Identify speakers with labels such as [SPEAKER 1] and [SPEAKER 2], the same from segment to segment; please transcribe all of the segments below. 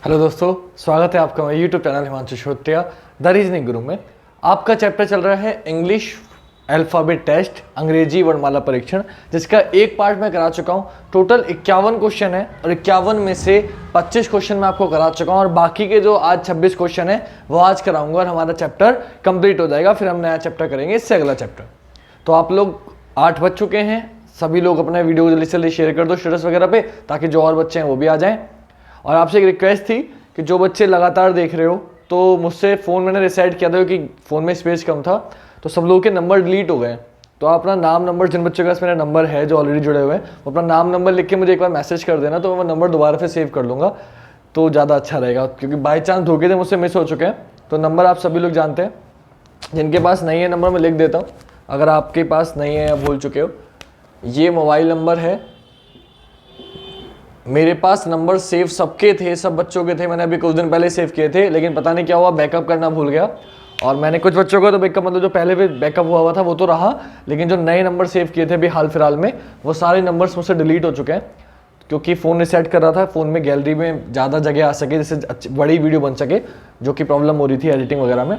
[SPEAKER 1] Hello दोस्तों, स्वागत है आपका मेरे YouTube channel Himanshu Shrotriya the reasoning Guru में। आपका चैप्टर चल रहा है इंग्लिश अल्फ़ाबेट टेस्ट, अंग्रेजी वर्णमाला परीक्षण, जिसका एक पार्ट मैं करा चुका हूँ। टोटल 51 क्वेश्चन है और 51 में से 25 क्वेश्चन मैं आपको करा चुका हूँ और बाकी के जो आज 26 क्वेश्चन है वो आज कराऊंगा और हमारा चैप्टर कंप्लीट हो जाएगा। फिर हम नया चैप्टर करेंगे, इससे अगला चैप्टर। तो आप लोग 8 बज चुके हैं, सभी लोग अपना वीडियो जल्दी से जल्दी शेयर कर दो स्टेटस वगैरह पे, ताकि जो और बच्चे हैं वो भी आ जाएं। और आपसे एक रिक्वेस्ट थी कि जो बच्चे लगातार देख रहे हो, तो मुझसे फ़ोन मैंने डिसाइड किया था कि फ़ोन में स्पेस कम था, तो सब लोगों के नंबर डिलीट हो गए। तो आप अपना नाम नंबर, जिन बच्चों के पास मेरा नंबर है जो ऑलरेडी जुड़े हुए हैं, वो अपना नाम नंबर लिख के मुझे एक बार मैसेज कर देना, तो मैं नंबर दोबारा से सेव कर लूँगा, तो ज़्यादा अच्छा रहेगा। क्योंकि बाई चांस धोखे से मुझसे मिस हो चुके हैं। तो नंबर आप सभी लोग जानते हैं, जिनके पास नहीं है नंबर मैं लिख देता हूँ, अगर आपके पास नहीं है या भूल चुके हो। ये मोबाइल नंबर है, मेरे पास नंबर सेव सबके थे, सब बच्चों के थे, मैंने अभी कुछ दिन पहले सेव किए थे, लेकिन पता नहीं क्या हुआ, बैकअप करना भूल गया। और मैंने कुछ बच्चों का तो बैकअप, मतलब जो पहले भी बैकअप हुआ था वो तो रहा, लेकिन जो नए नंबर सेव किए थे अभी हाल फिलहाल में, वो सारे नंबर्स मुझसे डिलीट हो चुके हैं। क्योंकि फ़ोन रिसेट कर रहा था, फ़ोन में गैलरी में ज़्यादा जगह आ सके, जिससे बड़ी वीडियो बन सके, जो कि प्रॉब्लम हो रही थी एडिटिंग वगैरह में।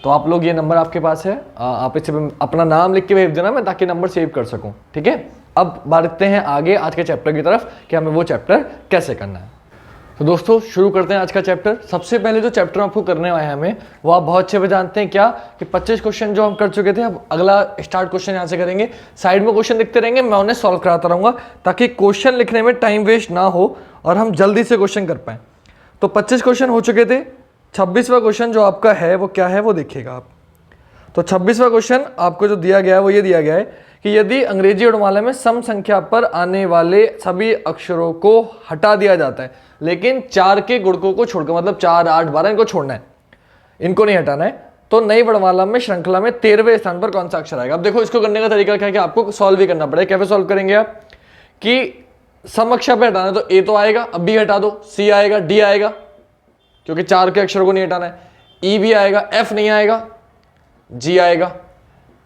[SPEAKER 1] तो आप लोग, ये नंबर आपके पास है, आप इससे अपना नाम लिख के भेज देना मैं, ताकि नंबर सेव कर सकूँ, ठीक है। अब बढ़ते हैं आगे आज के चैप्टर की तरफ कि हमें वो चैप्टर कैसे करना है। तो दोस्तों शुरू करते हैं आज का चैप्टर। सबसे पहले जो चैप्टर आपको करने आए हैं हमें, वो आप बहुत अच्छे से जानते हैं क्या, कि 25 क्वेश्चन जो हम कर चुके थे, अब अगला स्टार्ट क्वेश्चन यहाँ से करेंगे। साइड में क्वेश्चन लिखते रहेंगे, मैं उन्हें सॉल्व कराता रहूँगा, ताकि क्वेश्चन लिखने में टाइम वेस्ट ना हो और हम जल्दी से क्वेश्चन कर पाएँ। तो 25 क्वेश्चन हो चुके थे, 26वां क्वेश्चन जो आपका है वो क्या है वो देखिएगा आप। तो 26वां क्वेश्चन आपको जो दिया गया है वो ये दिया गया है कि यदि अंग्रेजी वर्णमाला में सम संख्या पर आने वाले सभी अक्षरों को हटा दिया जाता है, लेकिन 4 के गुणकों को छोड़कर, मतलब 4, 8, 12 इनको छोड़ना है, इनको नहीं हटाना है, तो नई वर्णमाला में श्रृंखला में 13वें स्थान पर कौन सा अक्षर आएगा। अब देखो, इसको करने का तरीका क्या है कि आपको सॉल्व भी करना पड़ेगा। कैसे सॉल्व करेंगे आप, कि सम अक्षर पर हटाना है तो ए तो आएगा, अब बी हटा दो, सी आएगा, डी आएगा क्योंकि 4 के अक्षरों को नहीं हटाना है, ई भी आएगा, एफ नहीं आएगा, जी आएगा,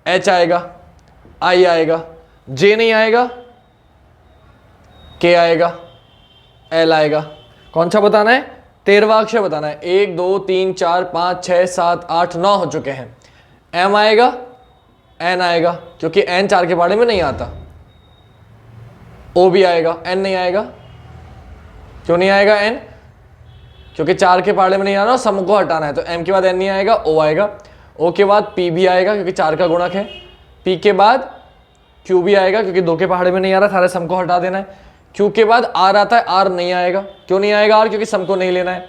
[SPEAKER 1] एच आएगा, आई आएगा, जे नहीं आएगा, के आएगा, एल आएगा। कौन सा बताना है, 13वां अक्षर बताना है। 1 2 3 4 5 6 7 8 9 हो चुके हैं। एम आएगा, एन आएगा क्योंकि एन 4 के पहाड़े में नहीं आता। ओ भी आएगा, एन नहीं आएगा। क्यों नहीं आएगा एन, क्योंकि 4 के पहाड़े में नहीं आना, सम को हटाना है। तो एम के बाद एन नहीं आएगा, ओ आएगा। ओ के बाद पी भी आएगा क्योंकि 4 का गुणक है। पी के बाद क्यू भी आएगा क्योंकि 2 के पहाड़े में नहीं आ रहा, सारे सम को हटा देना है। क्यू के बाद आर आता है, आर नहीं आएगा। क्यों नहीं आएगा आर, क्योंकि सम को नहीं लेना है।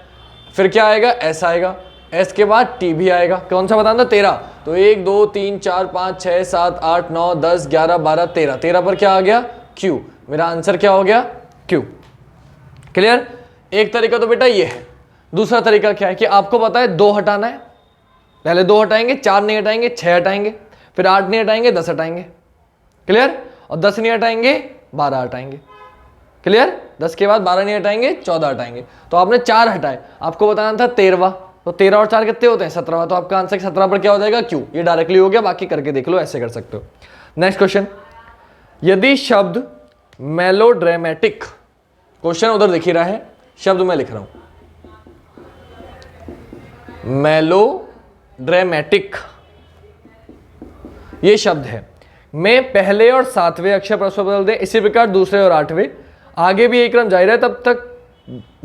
[SPEAKER 1] फिर क्या आएगा, एस आएगा। एस के बाद टी भी आएगा। कौन सा बताना था, 13। तो 1 2 3 4 5 6 7 8 9 10 11 12 13, 13 पर क्या आ गया, क्यू। मेरा आंसर क्या हो गया, क्यू। क्लियर। एक तरीका तो बेटा ये है। दूसरा तरीका क्या है कि आपको पता है 2 हटाना है, पहले 2 हटाएंगे, 4 नहीं हटाएंगे, 6 हटाएंगे, फिर 8 नहीं हटाएंगे, 10 हटाएंगे। क्लियर। और 10 नहीं हटाएंगे, 12 हटाएंगे। क्लियर। 10 के बाद 12 नहीं हटाएंगे, 14 हटाएंगे। तो आपने 4 हटाए, आपको बताना था 13वां, तो 13 और 4 कितने होते हैं, 17वां। तो आपका आंसर 17 पर क्या हो जाएगा, क्यू। ये डायरेक्टली हो गया, बाकी करके देख लो, ऐसे कर सकते हो। नेक्स्ट क्वेश्चन, यदि शब्द मेलोड्रामेटिक, क्वेश्चन उधर दिख ही रहा है, शब्द मैं लिख रहा हूं, मेलोड्रामेटिक ये शब्द है, में पहले और 7वें अक्षर परस्पर बदल दें, इसी प्रकार दूसरे और 8वें, आगे भी एक क्रम जारी रहे तब तक,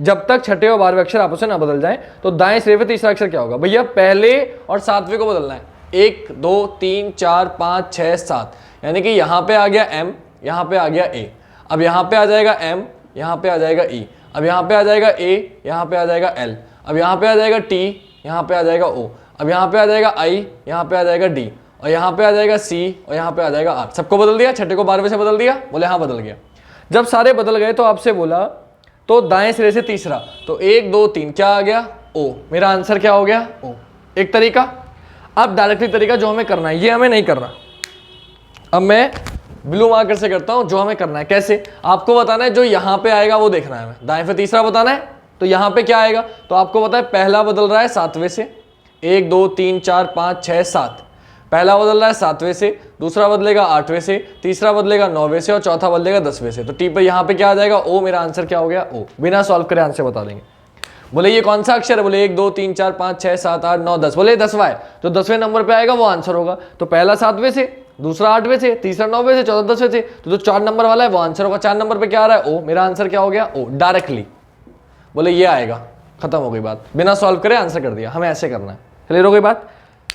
[SPEAKER 1] जब तक छठे और 12वें अक्षर आपस में ना बदल जाएं। तो दाएं सिरे पे तीसरा अक्षर क्या होगा, भैया पहले और 7वें को बदलना है। 1 2 3 4 5 6 7, यानी कि यहां पे आ गया एम, यहां पे आ गया ए। अब यहां पे आ जाएगा एम, यहां पे आ जाएगा ई। अब यहां पे आ जाएगा ए, यहां पे आ जाएगा एल। अब यहां पे आ जाएगा टी, यहां पे आ जाएगा ओ। अब यहां पे आ जाएगा आई, यहां पे आ जाएगा डी, और यहाँ पे आ जाएगा सी, और यहाँ पे आ जाएगा आर। सबको बदल दिया, छठे को 12वें से बदल दिया, बोले हाँ बदल गया। जब सारे बदल गए तो आपसे बोला तो दाएं सिरे से तीसरा, तो 1 2 3 क्या आ गया, ओ। मेरा आंसर क्या हो गया, ओ। एक तरीका। अब डायरेक्टली तरीका जो हमें करना है, ये हमें नहीं करना, अब मैं ब्लू मार्कर से करता हूं। जो हमें करना है कैसे, आपको बताना है, जो यहाँ पे आएगा वो देखना है हमें। दाएं से तीसरा बताना है, तो यहाँ पे क्या आएगा, तो आपको पता है पहला बदल रहा है 7वें से, 1 2 3 4 5 6 7, पहला बदल रहा है 7वें से, दूसरा बदलेगा 8वें से, तीसरा बदलेगा 9वें से, और चौथा बदलेगा 10वें से। तो टी पर यहाँ पे क्या आ जाएगा, ओ। मेरा आंसर क्या हो गया, ओ। बिना सॉल्व करे आंसर बता देंगे। बोले ये कौन सा अक्षर है, बोले 1 2 3 4 5 6 7 8 9 10, बोले 10वां है, जो 10वें नंबर पे आएगा वो आंसर होगा। तो पहला 7वें से, दूसरा 8वें से, तीसरा 9वें से, चौथा 10वें से, तो जो 4 नंबर वाला है वो आंसर होगा। 4 नंबर पे क्या आ रहा है, ओ, मेरा आंसर क्या हो गया, ओ, डायरेक्टली। बोले ये आएगा, खत्म हो गई बात, बिना सॉल्व करे आंसर कर दिया। हमें ऐसे करना है, क्लियर हो गई बात।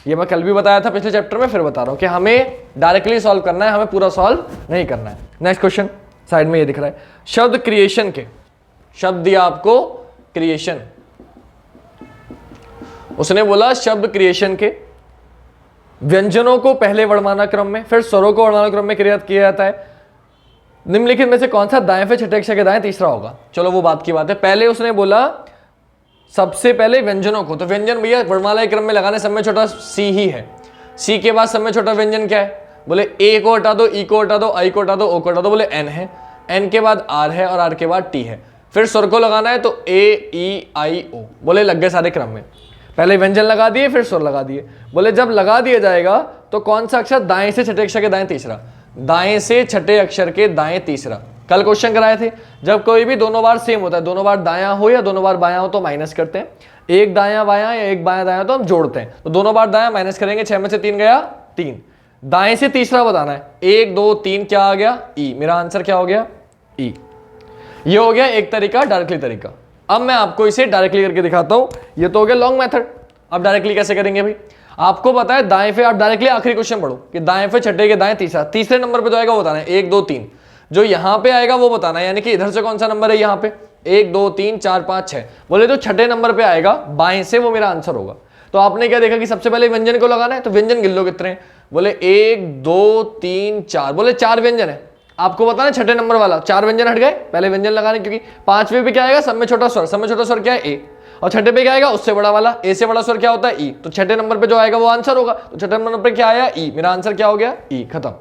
[SPEAKER 1] ये मैं कल भी बताया था पिछले चैप्टर में, फिर बता रहा हूं कि हमें डायरेक्टली सॉल्व करना है, हमें पूरा सॉल्व नहीं करना है। नेक्स्ट क्वेश्चन साइड में ये दिख रहा है, शब्द क्रिएशन के, शब्द दिया आपको क्रिएशन, उसने बोला शब्द क्रिएशन के व्यंजनों को पहले वर्णमाला क्रम में, फिर स्वरों को वर्णमाला क्रम में क्रियात किया जाता है। निम्नलिखित में से कौन सा दाएं से छठे अक्षर के दाएं तीसरा होगा। चलो वो बात की बात है। पहले उसने बोला सबसे पहले व्यंजनों को, तो व्यंजन भैया वर्णमाला क्रम में लगाने, सब में छोटा सी ही है। सी के बाद सब में छोटा व्यंजन क्या है, बोले ए को हटा दो, ई को हटा दो, आई को हटा दो, ओ को हटा दो, बोले एन है। एन के बाद आर है और आर के बाद टी है। फिर स्वर को लगाना है तो ए ई आई ओ, बोले लग गए सारे क्रम में। पहले व्यंजन लगा दिए, फिर स्वर लगा दिए। बोले जब लगा दिया जाएगा तो कौन सा अक्षर दाएं से छठे अक्षर के दाएं तीसरा, दाएं से छठे अक्षर के दाएं तीसरा। कल क्वेश्चन कराए थे, जब कोई भी दोनों बार सेम होता है, दोनों बार दायां हो या दोनों बार बायां हो तो माइनस करते हैं, एक दायां बायां या एक बायां दायां तो हम जोड़ते हैं। तो दोनों बार दायां माइनस करेंगे, 6 में से 3 गया 3, दाएं से तीसरा बताना है। 1 2 3 क्या आ गया, ई। मेरा आंसर क्या हो गया, ई। ये हो गया एक तरीका, डायरेक्टली तरीका। अब मैं आपको इसे डायरेक्टली करके दिखाता हूं। ये तो हो गया लॉन्ग मेथड। अब डायरेक्टली कैसे करेंगे भाई, आपको पता है दाएं पे, आप डायरेक्टली आखिरी क्वेश्चन पढ़ो कि दाएं पे छठे के दाएं तीसरा, तीसरे नंबर पे जो आएगा वो बताना है, 1 2 3। जो यहां पे आएगा वो बताना है, यानी कि इधर से कौन सा नंबर है, यहां पे 1 2 3 4 5 6, बोले जो छठे नंबर पे आएगा बाएं से वो मेरा आंसर होगा। तो आपने क्या देखा कि सबसे पहले व्यंजन को लगाना है, तो व्यंजन गिन लो कितने हैं, बोले 1 2 3 4, बोले 4 व्यंजन है। आपको बताना छठे नंबर वाला 4 व्यंजन हट गए, पहले व्यंजन लगाने, क्योंकि 5वें पे क्या आएगा, सब में छोटा स्वर, सब में छोटा स्वर क्या है, ए। और छठे पे क्या आएगा, उससे बड़ा वाला, ए से बड़ा स्वर क्या होता है, ई। तो छठे नंबर पे जो आएगा वो आंसर होगा। तो छठे नंबर पे क्या आया, ई। मेरा आंसर क्या हो गया, ई। खत्म।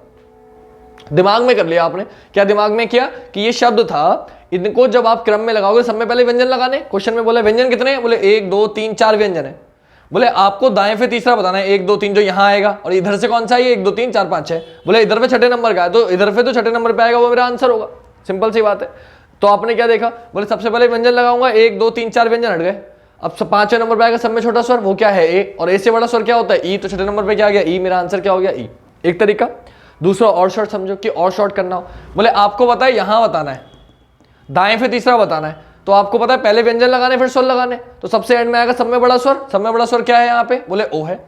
[SPEAKER 1] दिमाग में कर लिया आपने। क्या दिमाग में किया कि ये शब्द था, इनको जब आप क्रम में लगाओगे, सब में पहले व्यंजन लगाने। क्वेश्चन में बोले व्यंजन कितने हैं, बोले 1 2 3 4 व्यंजन है। बोले आपको दाएं पे तीसरा बताना है, 1 2 3 जो यहां आएगा, और इधर से कौन सा है, 1 2 3 4 5 6, बोले इधर पे छठे नंबर का है, तो इधर पे तो छठे नंबर पे आएगा वो मेरा आंसर होगा। सिंपल सी बात है। तो आपने क्या देखा, बोले सबसे पहले व्यंजन लगाऊंगा, 1 2 3 4 व्यंजन हट गए। अब 5वें नंबर पे आएगा सब में छोटा स्वर, वो क्या है, ए। और ए से बड़ा स्वर क्या होता है, ई। तो छठे नंबर पे क्या आ गया, ई। मेरा आंसर क्या हो गया, ई। एक तरीका। दूसरा और शॉर्ट समझो कि और शॉर्ट करना हो, बोले आपको पता है यहां बताना है, दाएं पे तीसरा बताना है, तो आपको पता है पहले व्यंजन लगाने फिर स्वर लगाने। तो सबसे एंड में आएगा सब में बड़ा स्वर, सब में बड़ा स्वर क्या है यहाँ पे, बोले ओ है।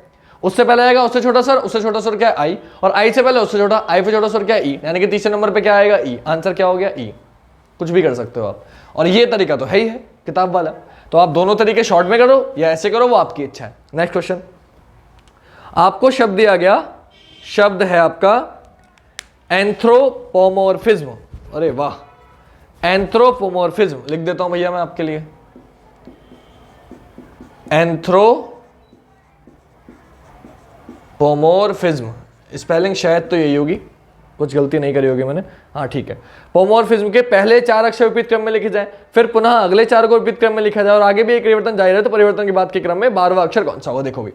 [SPEAKER 1] उससे पहले आएगा उससे छोटा स्वर, उससे छोटा स्वर क्या है, आई। और आई से पहले उससे छोटा, आई पे छोटा स्वर क्या है, ई। यानी कि तीसरे नंबर पे क्या आएगा, ई। आंसर क्या हो गया, ई। कुछ भी कर सकते हो आप। और ये तरीका तो है ही है किताब वाला। तो आप दोनों तरीके शॉर्ट में करो या ऐसे करो, वो आपकी इच्छा है। नेक्स्ट क्वेश्चन, आपको शब्द दिया गया, शब्द है आपका एंथ्रोपोमोर्फिज्म। अरे वाह, एंथ्रोपोमोर्फिज्म लिख देता हूं भैया मैं आपके लिए। एंथ्रोपोमोर्फिज्म, स्पेलिंग शायद तो यही होगी, कुछ गलती नहीं करी होगी मैंने, हाँ ठीक है। पोमोर्फिज्म के पहले 4 अक्षर विपरीत क्रम में लिखे जाए, फिर पुनः अगले 4 को विपरीत क्रम में लिखा जाए, और आगे भी एक परिवर्तन जारी रहे, तो परिवर्तन के बाद के क्रम में 12वां अक्षर कौन सा होगा। देखो भी,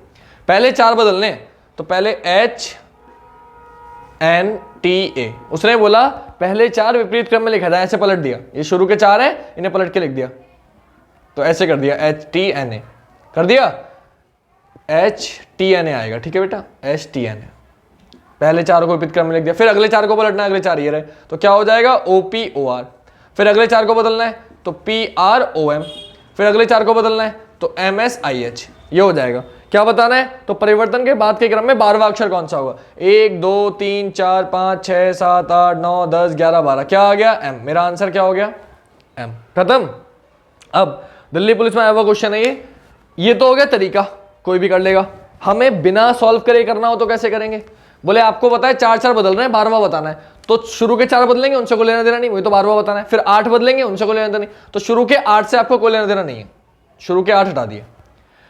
[SPEAKER 1] पहले 4 बदलने, तो पहले HNTA, उसने बोला पहले 4 विपरीत क्रम में लिखा जाए, ऐसे पलट दिया। ये शुरू के 4 है, इन्हें पलट के लिख दिया, तो ऐसे कर दिया, HTNA कर दिया, HTNA आएगा। ठीक है बेटा, HTNA, पहले 4 को विपरीत क्रम में लिख दिया। फिर अगले 4 को पलटना है, अगले 4 ये रहे, तो क्या हो जाएगा, OPOR। फिर अगले 4 को बदलना है तो PROM। फिर अगले 4 को बदलना है तो MSIH। ये हो जाएगा। क्या बताना है, तो परिवर्तन के बाद के क्रम में 12वां अक्षर कौन सा होगा। 1 2 3 4 5 6 7 8 9 10 11 12, क्या आ गया, M। मेरा आंसर क्या हो गया, M। खत्म। अब दिल्ली पुलिस में आया हुआ क्वेश्चन है ये तो हो गया तरीका, कोई भी कर लेगा। हमें बिना सॉल्व करे करना हो तो कैसे करेंगे, बोले आपको पता है 4 बदल रहे हैं, 12वां बताना है, तो शुरू के 4 बदलेंगे, उनसे को लेना देना नहीं, वही तो 12वां बताना है। फिर 8 बदलेंगे, उनसे को लेना देना नहीं, तो शुरू के 8 से आपको कोई लेना देना नहीं है, शुरू के 8 हटा दिए।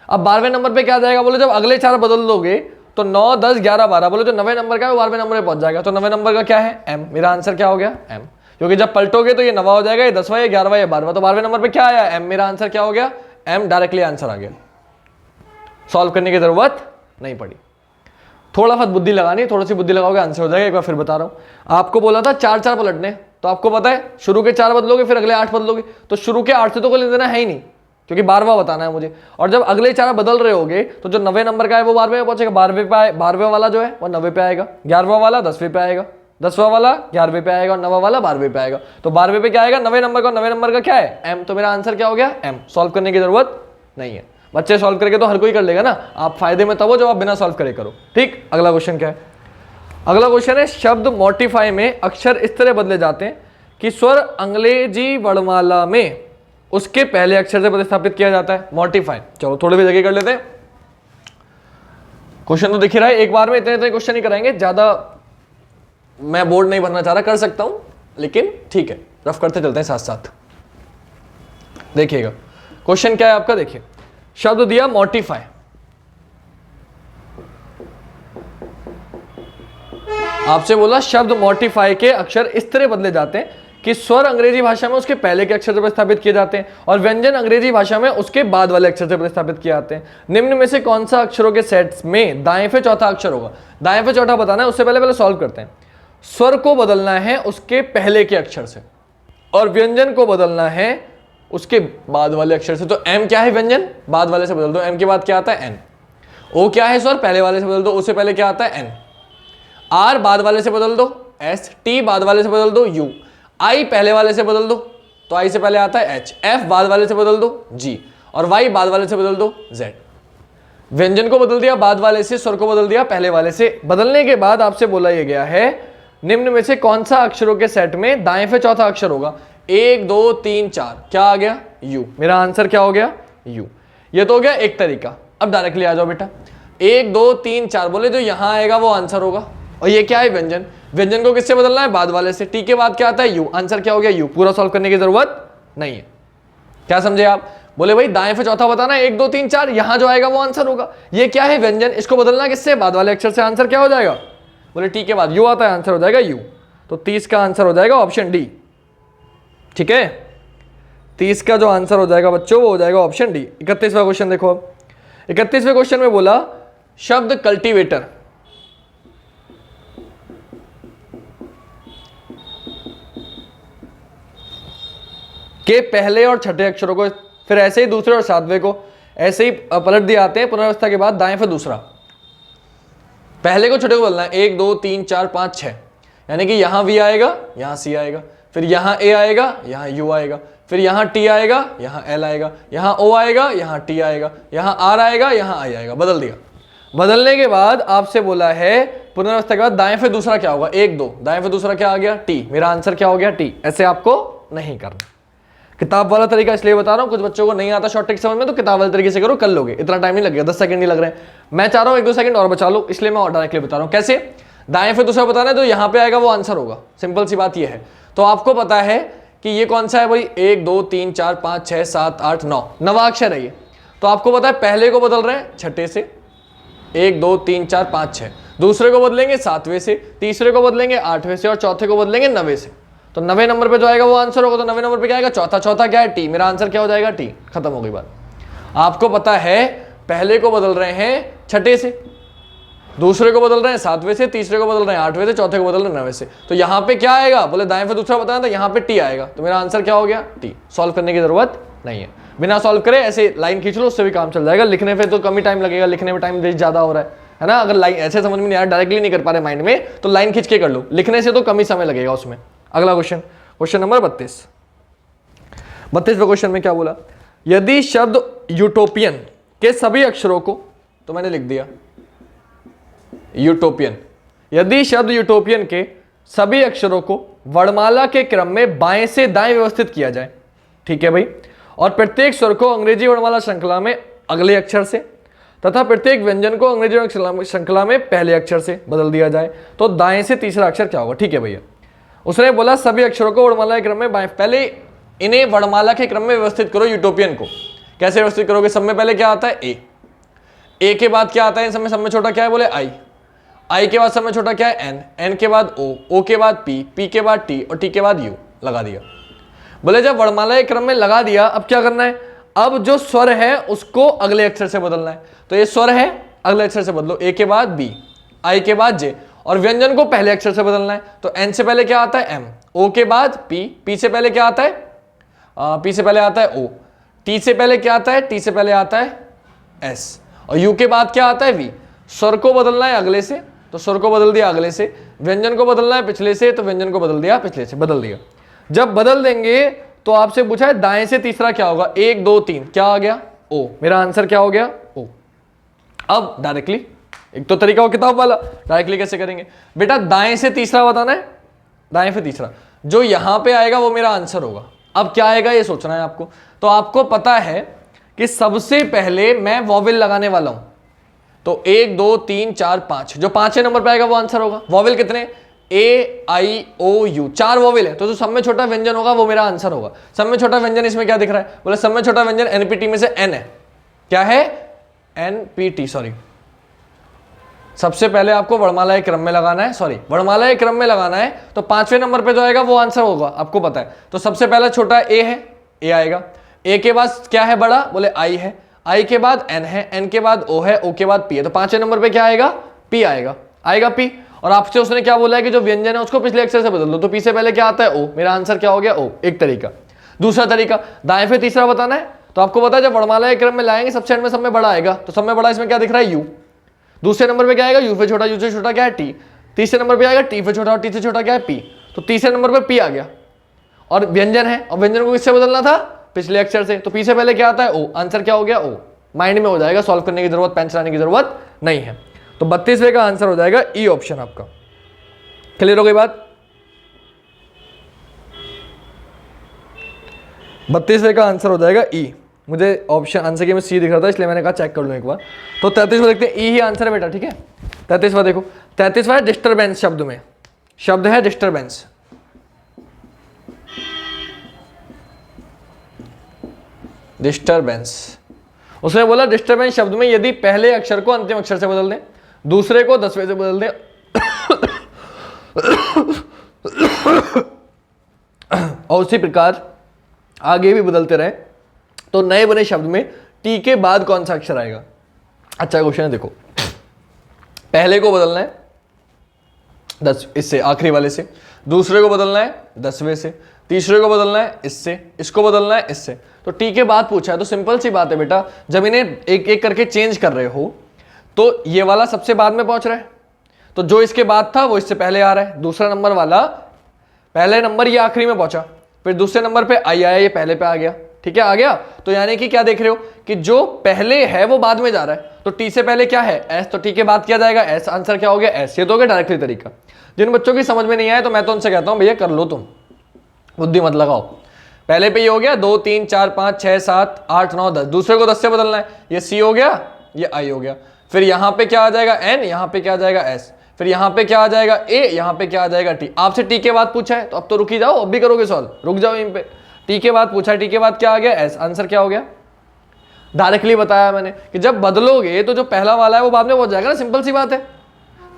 [SPEAKER 1] अब 12वें नंबर पे क्या जाएगा, बोले जब अगले 4 बदल दोगे तो 9 10 11 12, बोले जो 9वें नंबर का है वो 12वें नंबर पे पहुंच जाएगा, तो 9वें नंबर का क्या है, M। मेरा आंसर क्या हो गया, M, क्योंकि जब पलटोगे तो ये 9वां हो जाएगा, ये 10वां, ये 11वां, ये 12वां, तो 12वें नंबर पे क्या आया, M। मेरा आंसर क्या हो गया, M। डायरेक्टली आंसर आ गया, सॉल्व करने की जरूरत नहीं पड़ी। थोड़ा सा बुद्धि लगानी, थोड़ी सी बुद्धि लगाओगे आंसर हो जाएगा। एक बार फिर बता रहा हूं, आपको बोला था 4 पलटने, तो आपको पता है शुरू के 4 बदलोगे फिर अगले 8 बदलोगे, तो शुरू के 8 से तो कोई लेना देना है ही नहीं, क्योंकि 12वां बताना है मुझे। और जब अगले 4 बदल रहे होगे तो जो 90 नंबर का है वो 12वें पे पहुंचेगा, 12वें वाला जो है वो 90 पे आएगा, 11वां वाला 10वें पे आएगा, 10वां वाला 11वें पे आएगा और 9वां वाला 12वें पे आएगा। तो 12वें पे क्या आएगा, 90 नंबर का, 90 नंबर का क्या है m। तो मेरा आंसर क्या हो गया m। सॉल्व करने की जरूरत नहीं है, बच्चे सॉल्व करके तो हर कोई कर लेगा ना, आप फायदे में तब हो जब आप बिना सॉल्व करे करो। ठीक, अगला क्वेश्चन क्या है, अगला क्वेश्चन है शब्द मोटिफाई में अक्षर इस तरह बदले जाते हैं कि स्वर अंग्रेजी वर्णमाला में उसके पहले अक्षर से प्रतिस्थापित किया जाता है। मोटिफाई, चलो थोड़े भी जगह कर लेते हैं। क्वेश्चन तो दिख ही रहा है, एक बार में इतने इतने क्वेश्चन ही कराएंगे, ज्यादा मैं बोर्ड नहीं भरना चाह रहा, कर सकता हूं लेकिन ठीक है, रफ करते चलते हैं साथ साथ। देखिएगा क्वेश्चन क्या है आपका, देखिए शब्द दिया मोटिफाई, आपसे बोला शब्द मोटिफाई के अक्षर इस तरह बदले जाते हैं कि स्वर अंग्रेजी भाषा में उसके पहले के अक्षर से प्रतिस्थापित किए जाते हैं और व्यंजन अंग्रेजी भाषा में उसके बाद वाले अक्षर से प्रतिस्थापित किए जाते हैं। निम्न में से कौन सा अक्षरों के सेट्स में दाएं पे चौथा अक्षर होगा। दाएं पे चौथा बताना है, उससे पहले सॉल्व करते हैं। स्वर को बदलना है उसके पहले के अक्षर से और व्यंजन को बदलना है उसके बाद वाले अक्षर से। तो एम क्या है, व्यंजन, बाद वाले से बदल दो, एम के बाद क्या आता है एन। ओ क्या है, स्वर, पहले वाले से बदल दो, उससे पहले क्या आता है एन। आर बाद वाले से बदल दो एस, टी बाद वाले से बदल दो यू, आई पहले वाले से बदल दो तो आई से पहले आता है एच, एफ बाद वाले से बदल दो जी और वाई बाद वाले से बदल दो जेड। व्यंजन को बदल दिया बाद वाले से, स्वर को बदल दिया पहले वाले से। बदलने के बाद आपसे बोला यह गया है निम्न में से कौन सा अक्षरों के सेट में दाएं पे चौथा अक्षर होगा। 1 2 3 4 क्या आ गया, यू। मेरा आंसर क्या हो गया, यू। ये तो हो गया एक तरीका। अब डायरेक्टली आ जाओ बेटा, 1 2 3 4 बोले जो यहां आएगा वो आंसर होगा। और ये क्या है, व्यंजन। व्यंजन को किससे बदलना है, बाद वाले से। टी के बाद क्या आता है, यू। आंसर क्या हो गया, यू। पूरा सॉल्व करने की जरूरत नहीं है। क्या समझे आप, बोले भाई दाएं पे चौथा बताना, 1 2 3 4 यहां जो आएगा वो आंसर होगा। ये क्या है, व्यंजन, इसको बदलना किससे, बाद वाले अक्षर से। आंसर क्या हो जाएगा, बोले टी के बाद यू आता है, आंसर हो जाएगा यू। तो 30 का आंसर हो जाएगा ऑप्शन डी। ठीक है, 30 का जो आंसर हो जाएगा बच्चों वो हो जाएगा ऑप्शन डी। 31वां क्वेश्चन देखो। अब 31वें क्वेश्चन में बोला शब्द कल्टीवेटर के पहले और छठे अक्षरों को, फिर ऐसे ही दूसरे और सातवें को ऐसे ही पलट दिए आते हैं पुनर्वस्था के बाद, दाएं फिर दूसरा। पहले को छठे को बोलना है, 1 2 3 4 5 6, यानी कि यहां वी आएगा, यहां सी आएगा, फिर यहां ए आएगा, यहां यू आएगा, फिर यहां टी आएगा, यहां एल आएगा, यहां ओ आएगा, यहां टी आएगा, यहां आर आएगा, यहां आई आएगा। बदल दिया। बदलने के बाद आपसे बोला है पुनर्वस्था के बाद दाएं फिर दूसरा क्या होगा, 1 2, दाएं फिर दूसरा क्या आ गया, टी। मेरा आंसर क्या हो गया, टी। ऐसे आपको नहीं करना, किताब वाला तरीका इसलिए बता रहा हूं, कुछ बच्चों को नहीं आता शॉर्ट ट्रिक समझ में, तो किताब वाले तरीके से करो, कर लोगे, इतना टाइम नहीं लगेगा, 10 सेकंड नहीं लग रहे हैं। मैं चाह रहा हूं 1 2 सेकंड और बचा लो, इसलिए मैं डायरेक्टली बता रहा हूं। कैसे, दाएं फिर दूसरा बताना है तो यहां पे आएगा वो आंसर होगा, सिंपल सी बात ये है। तो आपको पता है कि ये कौन सा है भाई, 1 2 3 4 5 6 7 8 9, नवा अक्षर है ये। तो आपको पता है पहले को बदल रहे हैं छठे से, 1 2 3 4 5 6, दूसरे को बदलेंगे 7वें से, तीसरे को बदलेंगे 8वें से और चौथे को बदलेंगे 9वें से। तो 90 नंबर पे जो आएगा वो आंसर होगा। तो 90 नंबर पे क्या आएगा, चौथा। चौथा क्या है, टी। मेरा आंसर क्या हो जाएगा, टी। खत्म हो गई बात। आपको पता है पहले को बदल रहे हैं छठे से, दूसरे को बदल रहे हैं 7वें से, तीसरे को बदल रहे हैं 8वें से, चौथे को बदल रहे हैं 9वें से। तो यहाँ पे क्या आएगा, बोले दाएं पे दूसरा बताना, तो यहाँ पे टी आएगा। तो मेरा आंसर क्या हो गया, टी। सॉल्व करने की जरूरत नहीं है, बिना सॉल्व करे ऐसे लाइन खींच लो, उससे भी काम चल जाएगा। लिखने पे तो कम ही टाइम लगेगा, लिखने में टाइम वेस्ट ज्यादा हो रहा है ना। अगर लाइन ऐसे समझ में नहीं आ रहा, डायरेक्टली नहीं कर पा रहे माइंड में, तो लाइन खींच के कर लो, लिखने से तो कम ही समय लगेगा उसमें। अगला क्वेश्चन, क्वेश्चन नंबर 32। 32वें क्वेश्चन में क्या बोला, यदि शब्द यूटोपियन के सभी अक्षरों को, तो मैंने लिख दिया यूटोपियन, यदि शब्द यूटोपियन के सभी अक्षरों को वर्णमाला के क्रम में बाएं से दाएं व्यवस्थित किया जाए, ठीक है भाई, और प्रत्येक स्वर को अंग्रेजी वर्णमाला श्रृंखला में अगले अक्षर से तथा प्रत्येक व्यंजन को अंग्रेजी श्रृंखला में पहले अक्षर से बदल दिया जाए, तो दाएं से तीसरा अक्षर क्या होगा। ठीक है भैया, उसने बोला सभी अक्षरों को वर्णमाला के क्रम में बाएं, पहले इन्हें वर्णमाला के क्रम में व्यवस्थित करो। यूटोपियन को कैसे व्यवस्थित करोगे, सब में पहले क्या आता है, ए के बाद क्या आता है, सब में छोटा क्या है, बोले आई के बाद सब में छोटा क्या है, एन के बाद ओ के बाद पी के बाद टी और टी के बाद यू लगा दिया। बोले जब वर्णमाला के क्रम में लगा दिया, अब क्या करना है, अब जो स्वर है उसको अगले अक्षर से बदलना है। तो ये स्वर है, अगले अक्षर से बदलो, ए के बाद बी, आई के बाद जे, और व्यंजन को पहले अक्षर से बदलना है। तो एन से पहले क्या आता है, एम, ओ के बाद पी, पी से पहले क्या आता है, पी से पहले आता है ओ, टी से पहले क्या आता है, टी से पहले आता है एस, और यू के बाद क्या आता है वी। स्वर को बदलना है अगले से, तो स्वर को बदल दिया अगले से। व्यंजन को बदलना है पिछले से, तो व्यंजन को बदल दिया पिछले से, बदल दिया। जब बदल देंगे तो आपसे पूछा है दाएं से तीसरा क्या होगा, 1 2 3 क्या आ गया, ओ। मेरा आंसर क्या हो गया, ओ। अब डायरेक्टली, एक तो तरीका हो किताब वाला, डायरेक्टली कैसे करेंगे बेटा, दाएं से तीसरा बताना है, दाएं से तीसरा, जो यहां पे आएगा वो मेरा आंसर होगा। अब क्या आएगा ये सोचना है आपको। तो आपको पता है कि सबसे पहले मैं वॉवेल लगाने वाला हूं, तो 1 2 3 4 5, जो 5वें नंबर पे आएगा वो आंसर होगा। वॉवेल कितने, ए आई ओ यू, 4 वॉवेल है, तो जो सब में छोटा व्यंजन होगा वो मेरा आंसर होगा। सब में छोटा व्यंजन इसमें क्या दिख रहा है, बोले सब में छोटा व्यंजन एनपीटी में से एन है। क्या है, एनपीटी, सॉरी। सबसे पहले आपको वर्णमाला के क्रम में लगाना है, सॉरी वर्णमाला के क्रम में लगाना है, तो 5वें नंबर पे जो आएगा वो आंसर होगा, आपको पता है। तो सबसे पहला छोटा ए है, ए आएगा। ए के बाद क्या है बड़ा, बोले आई है। आई के बाद एन है, एन के बाद ओ है, ओ के बाद पी है, तो 5वें नंबर पे क्या आएगा, पी आएगा, आएगा पी। और आपसे उसने क्या बोला है कि जो व्यंजन है उसको पिछले अक्षर से बदल दो, तो पी से पहले क्या आता है, ओ। मेरा आंसर क्या हो गया, ओ। एक तरीका। दूसरा तरीका, दाएं से तीसरा बताना है, तो आपको पता है जब वर्णमाला के क्रम में लाएंगे सबसे एंड में सब में बड़ा आएगा, तो सब में बड़ा इसमें क्या दिख रहा है, यू। दूसरे नंबर पे क्या आएगा, यू से छोटा, यू से छोटा क्या है, टी। तीसरे नंबर पे आएगा टी से छोटा, और टी से छोटा क्या है, पी। तो तीसरे नंबर पे पी आ गया, और व्यंजन है, और व्यंजन को किससे बदलना था, पिछले अक्षर से, तो पी से पहले क्या आता है, ओ। आंसर क्या हो गया, ओ। माइंड में हो जाएगा, सॉल्व करने की जरूरत, पेन चलाने की जरूरत नहीं है। तो 32वें का आंसर हो जाएगा ई ऑप्शन आपका। क्लियर हो गई बात। 32वें का आंसर हो जाएगा ई। मुझे ऑप्शन आंसर के में सी दिख रहा था, इसलिए मैंने कहा चेक कर लूं एक बार। तो 33वां देखते हैं, ई ही आंसर है बेटा, ठीक है। 33वां देखो, 33वां है डिस्टर्बेंस, शब्द में शब्द है डिस्टर्बेंस। डिस्टर्बेंस, उसने बोला डिस्टर्बेंस शब्द में यदि पहले अक्षर को अंतिम अक्षर से बदल दें, दूसरे को 10वें से बदल दें और उसी प्रकार आगे भी बदलते रहे, तो नए बने शब्द में टी के बाद कौन सा अक्षर आएगा। अच्छा क्वेश्चन है, देखो पहले को बदलना है 10 इससे, आखिरी वाले से। दूसरे को बदलना है 10वें से। तीसरे को बदलना है इससे, इसको बदलना है इससे। तो टी के बाद पूछा है, तो सिंपल सी बात है बेटा, जब इन्हें एक एक करके चेंज कर रहे हो तो ये वाला सबसे बाद में पहुंच रहा है, तो जो इसके बाद था वो इससे पहले आ रहा है। दूसरा नंबर वाला पहले नंबर ये आखिरी में पहुंचा, फिर दूसरे नंबर पे आई आया, ये पहले पे आ गया, ठीक है, आ गया। तो यानी कि क्या देख रहे हो कि जो पहले है वो बाद में जा रहा है, तो टी से पहले क्या है, एस, तो टी के बाद क्या जाएगा, एस। आंसर क्या हो गया, एस। ये तो हो गया डायरेक्टली तरीका। जिन बच्चों की समझ में नहीं आया तो मैं तो उनसे कहता हूं भैया कर लो, तुम बुद्धि मत लगाओ। पहले पे ये हो गया 2 3 4 5 6 7 8 9 10, दूसरे को 10 से बदलना है, ये सी हो गया, ये आई हो गया। फिर यहां पे क्या आ जाएगा, एन, यहां पे क्या आ जाएगा, एस। फिर यहां पे क्या आ जाएगा, ए, यहां पे क्या आ जाएगा, टी। आपसे टी के बाद पूछा है तो अब तो रुक ही जाओ, अब भी करोगे सॉल्व, रुक जाओ यहीं पे। टी के बाद पूछा है, टी के बाद क्या आ गया, एस। आंसर क्या हो गया, डायरेक्टली बताया मैंने कि जब बदलोगे तो जो पहला वाला है वो बाद में पहुंच जाएगा ना, सिंपल सी बात है।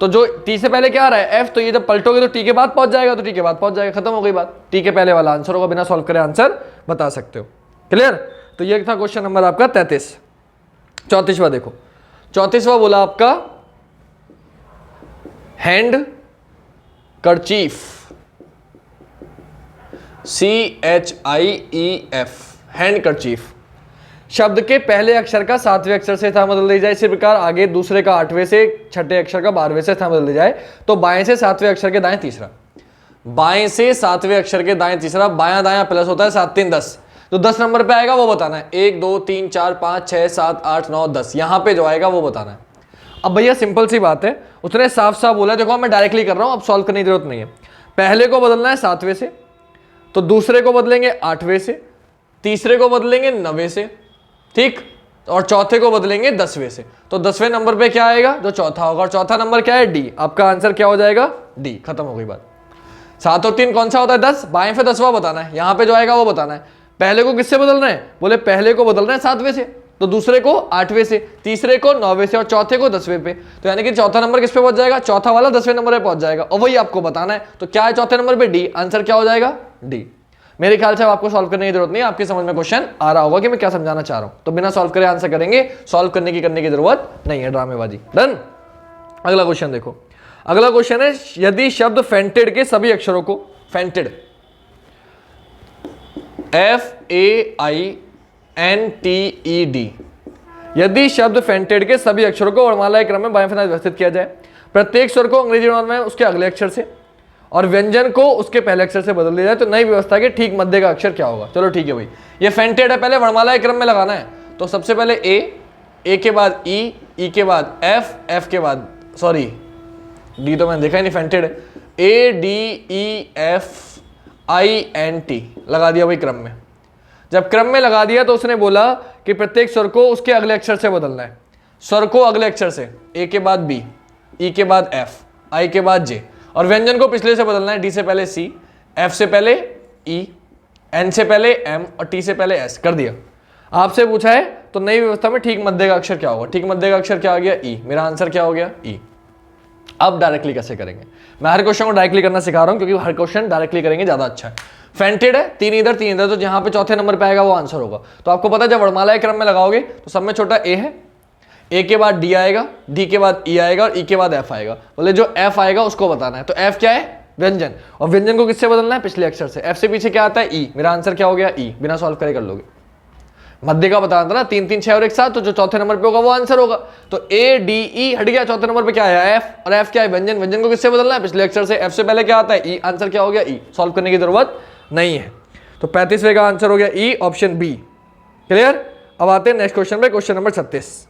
[SPEAKER 1] तो जो टी से पहले क्या आ रहा है, एफ, तो ये जब पलटोगे तो टी के बाद पहुंच जाएगा, तो टी के बाद पहुंच जाएगा, खत्म हो गई बात। टी के पहले वाला आंसर होगा, बिना सॉल्व करे आंसर बता सकते हो। क्लियर। तो ये था क्वेश्चन नंबर आपका 33। 34वां देखो, 34वां बोला आपका हैंड कर्चीफ, CHIEF, हैंड कर्चीफ। शब्द के पहले अक्षर का 7वें अक्षर से स्थान बदल दी जाए, इसी प्रकार आगे दूसरे का 8वें से, छठे अक्षर का 12वें से स्थान बदल दी जाए, तो बाएं से 7वें अक्षर के दाएं तीसरा, बाएं से 7वें अक्षर के दाएं तीसरा, बायां दायां प्लस होता है 7 3 10, तो 10 नंबर पे आएगा वो बताना है। 1 2 3 4 5 6 7 8 9 10, यहां पे जो आएगा वो बताना है। अब भैया सिंपल सी बात है, उसने साफ साफ बोला, देखो मैं डायरेक्टली कर रहा हूं, अब सॉल्व करने की जरूरत नहीं है। पहले को बदलना है 7वें से, तो दूसरे को बदलेंगे 8वें से, तीसरे को बदलेंगे 9वें से, ठीक, और चौथे को बदलेंगे 10वें से। तो 10वें नंबर पे क्या आएगा, जो चौथा होगा, और चौथा नंबर क्या है, डी। आपका आंसर क्या हो जाएगा, डी। खत्म हो गई बात। 7 और 3 कौन सा होता है, 10। बाएं से 10वां बताना है, यहां पे जो आएगा वो बताना है। पहले को किससे बदलना है, बोले पहले को बदलना है 7वें से, तो दूसरे को 8वें से, तीसरे को 9वें से, और चौथे को 10वें पे। तो यानी कि चौथा नंबर किस पे पहुंच जाएगा, चौथा वाला 10वें नंबर पे पहुंच जाएगा, और वही आपको बताना है। तो क्या है चौथे नंबर पे, डी। आंसर क्या हो जाएगा, डी। मेरे ख्याल से अब आपको सॉल्व करने की जरूरत नहीं है, आपकी समझ में क्वेश्चन आ रहा होगा कि मैं क्या समझाना चाह रहा हूं। तो बिना सॉल्व करे आंसर करेंगे, सॉल्व करने की जरूरत नहीं है, ड्रामेबाजी। डन। अगला क्वेश्चन देखो, अगला क्वेश्चन है, यदि शब्द फेंटेड के सभी अक्षरों को, फेंटेड FAINTED FENTED। यदि शब्द फेंटेड के सभी अक्षरों को वर्णमाला के क्रम में बाएं फना व्यवस्थित किया जाए, प्रत्येक स्वर को अंग्रेजी वर्णमाला में उसके अगले अक्षर से और व्यंजन को उसके पहले अक्षर से बदल दिया जाए, तो नई व्यवस्था के ठीक मध्य का अक्षर क्या होगा? चलो ठीक है भाई, ये फेंटेड है, पहले वर्णमाला के क्रम में लगाना है। तो सबसे पहले ए के बाद ई के बाद एफ के बाद सॉरी डी तो मैंने देखा ही नहीं, फेंटेड है। ADEFINT लगा दिया भाई क्रम में। जब क्रम में लगा दिया तो उसने बोला कि प्रत्येक स्वर को उसके अगले अक्षर से बदलना है। स्वर को अगले अक्षर से, ए के बाद बी, ई के बाद एफ, आई के बाद जे, और व्यंजन को पिछले से बदलना है। डी से पहले सी, एफ से पहले ई, एन से पहले एम और टी से पहले एस कर दिया। आपसे पूछा है तो नई व्यवस्था में ठीक मध्य का अक्षर क्या होगा? ठीक मध्य का अक्षर क्या आ गया? ई। मेरा आंसर क्या हो गया? ई। अब डायरेक्टली कैसे करेंगे? मैं हर क्वेश्चन को डायरेक्टली करना सिखा रहा हूं क्योंकि हर क्वेश्चन डायरेक्टली करेंगे ज्यादा अच्छा है। फेंटेड है, तीन इधर तो जहां पे चौथे नंबर पे आएगा वो आंसर होगा। तो आपको पता है जब वर्णमाला के क्रम में लगाओगे तो सब में छोटा ए है, ए के बाद डी आएगा, डी के बाद ई आएगा और ई के बाद एफ आएगा। बोले जो एफ आएगा उसको बताना है। तो एफ क्या है? व्यंजन। और व्यंजन को किससे बदलना है? पिछले अक्षर से। एफ से पीछे क्या आता है? ई। मेरा आंसर क्या हो गया? ई। बिना सॉल्व करे कर लोगे। मध्य का बताना था ना, 3 3 6 और एक साथ, तो जो चौथे नंबर पे होगा वो आंसर होगा। तो ADE हट गया, चौथे नंबर पे क्या आया? एफ, और एफ क्या है? व्यंजन। व्यंजन को किससे बदलना है? पिछले अक्षर से। एफ से पहले क्या आता है? ई। आंसर क्या हो गया? ई। सॉल्व करने की जरूरत नहीं है। तो 35वें का आंसर हो गया ई, ऑप्शन बी। क्लियर? अब आते हैं नेक्स्ट क्वेश्चन पे, क्वेश्चन नंबर 36।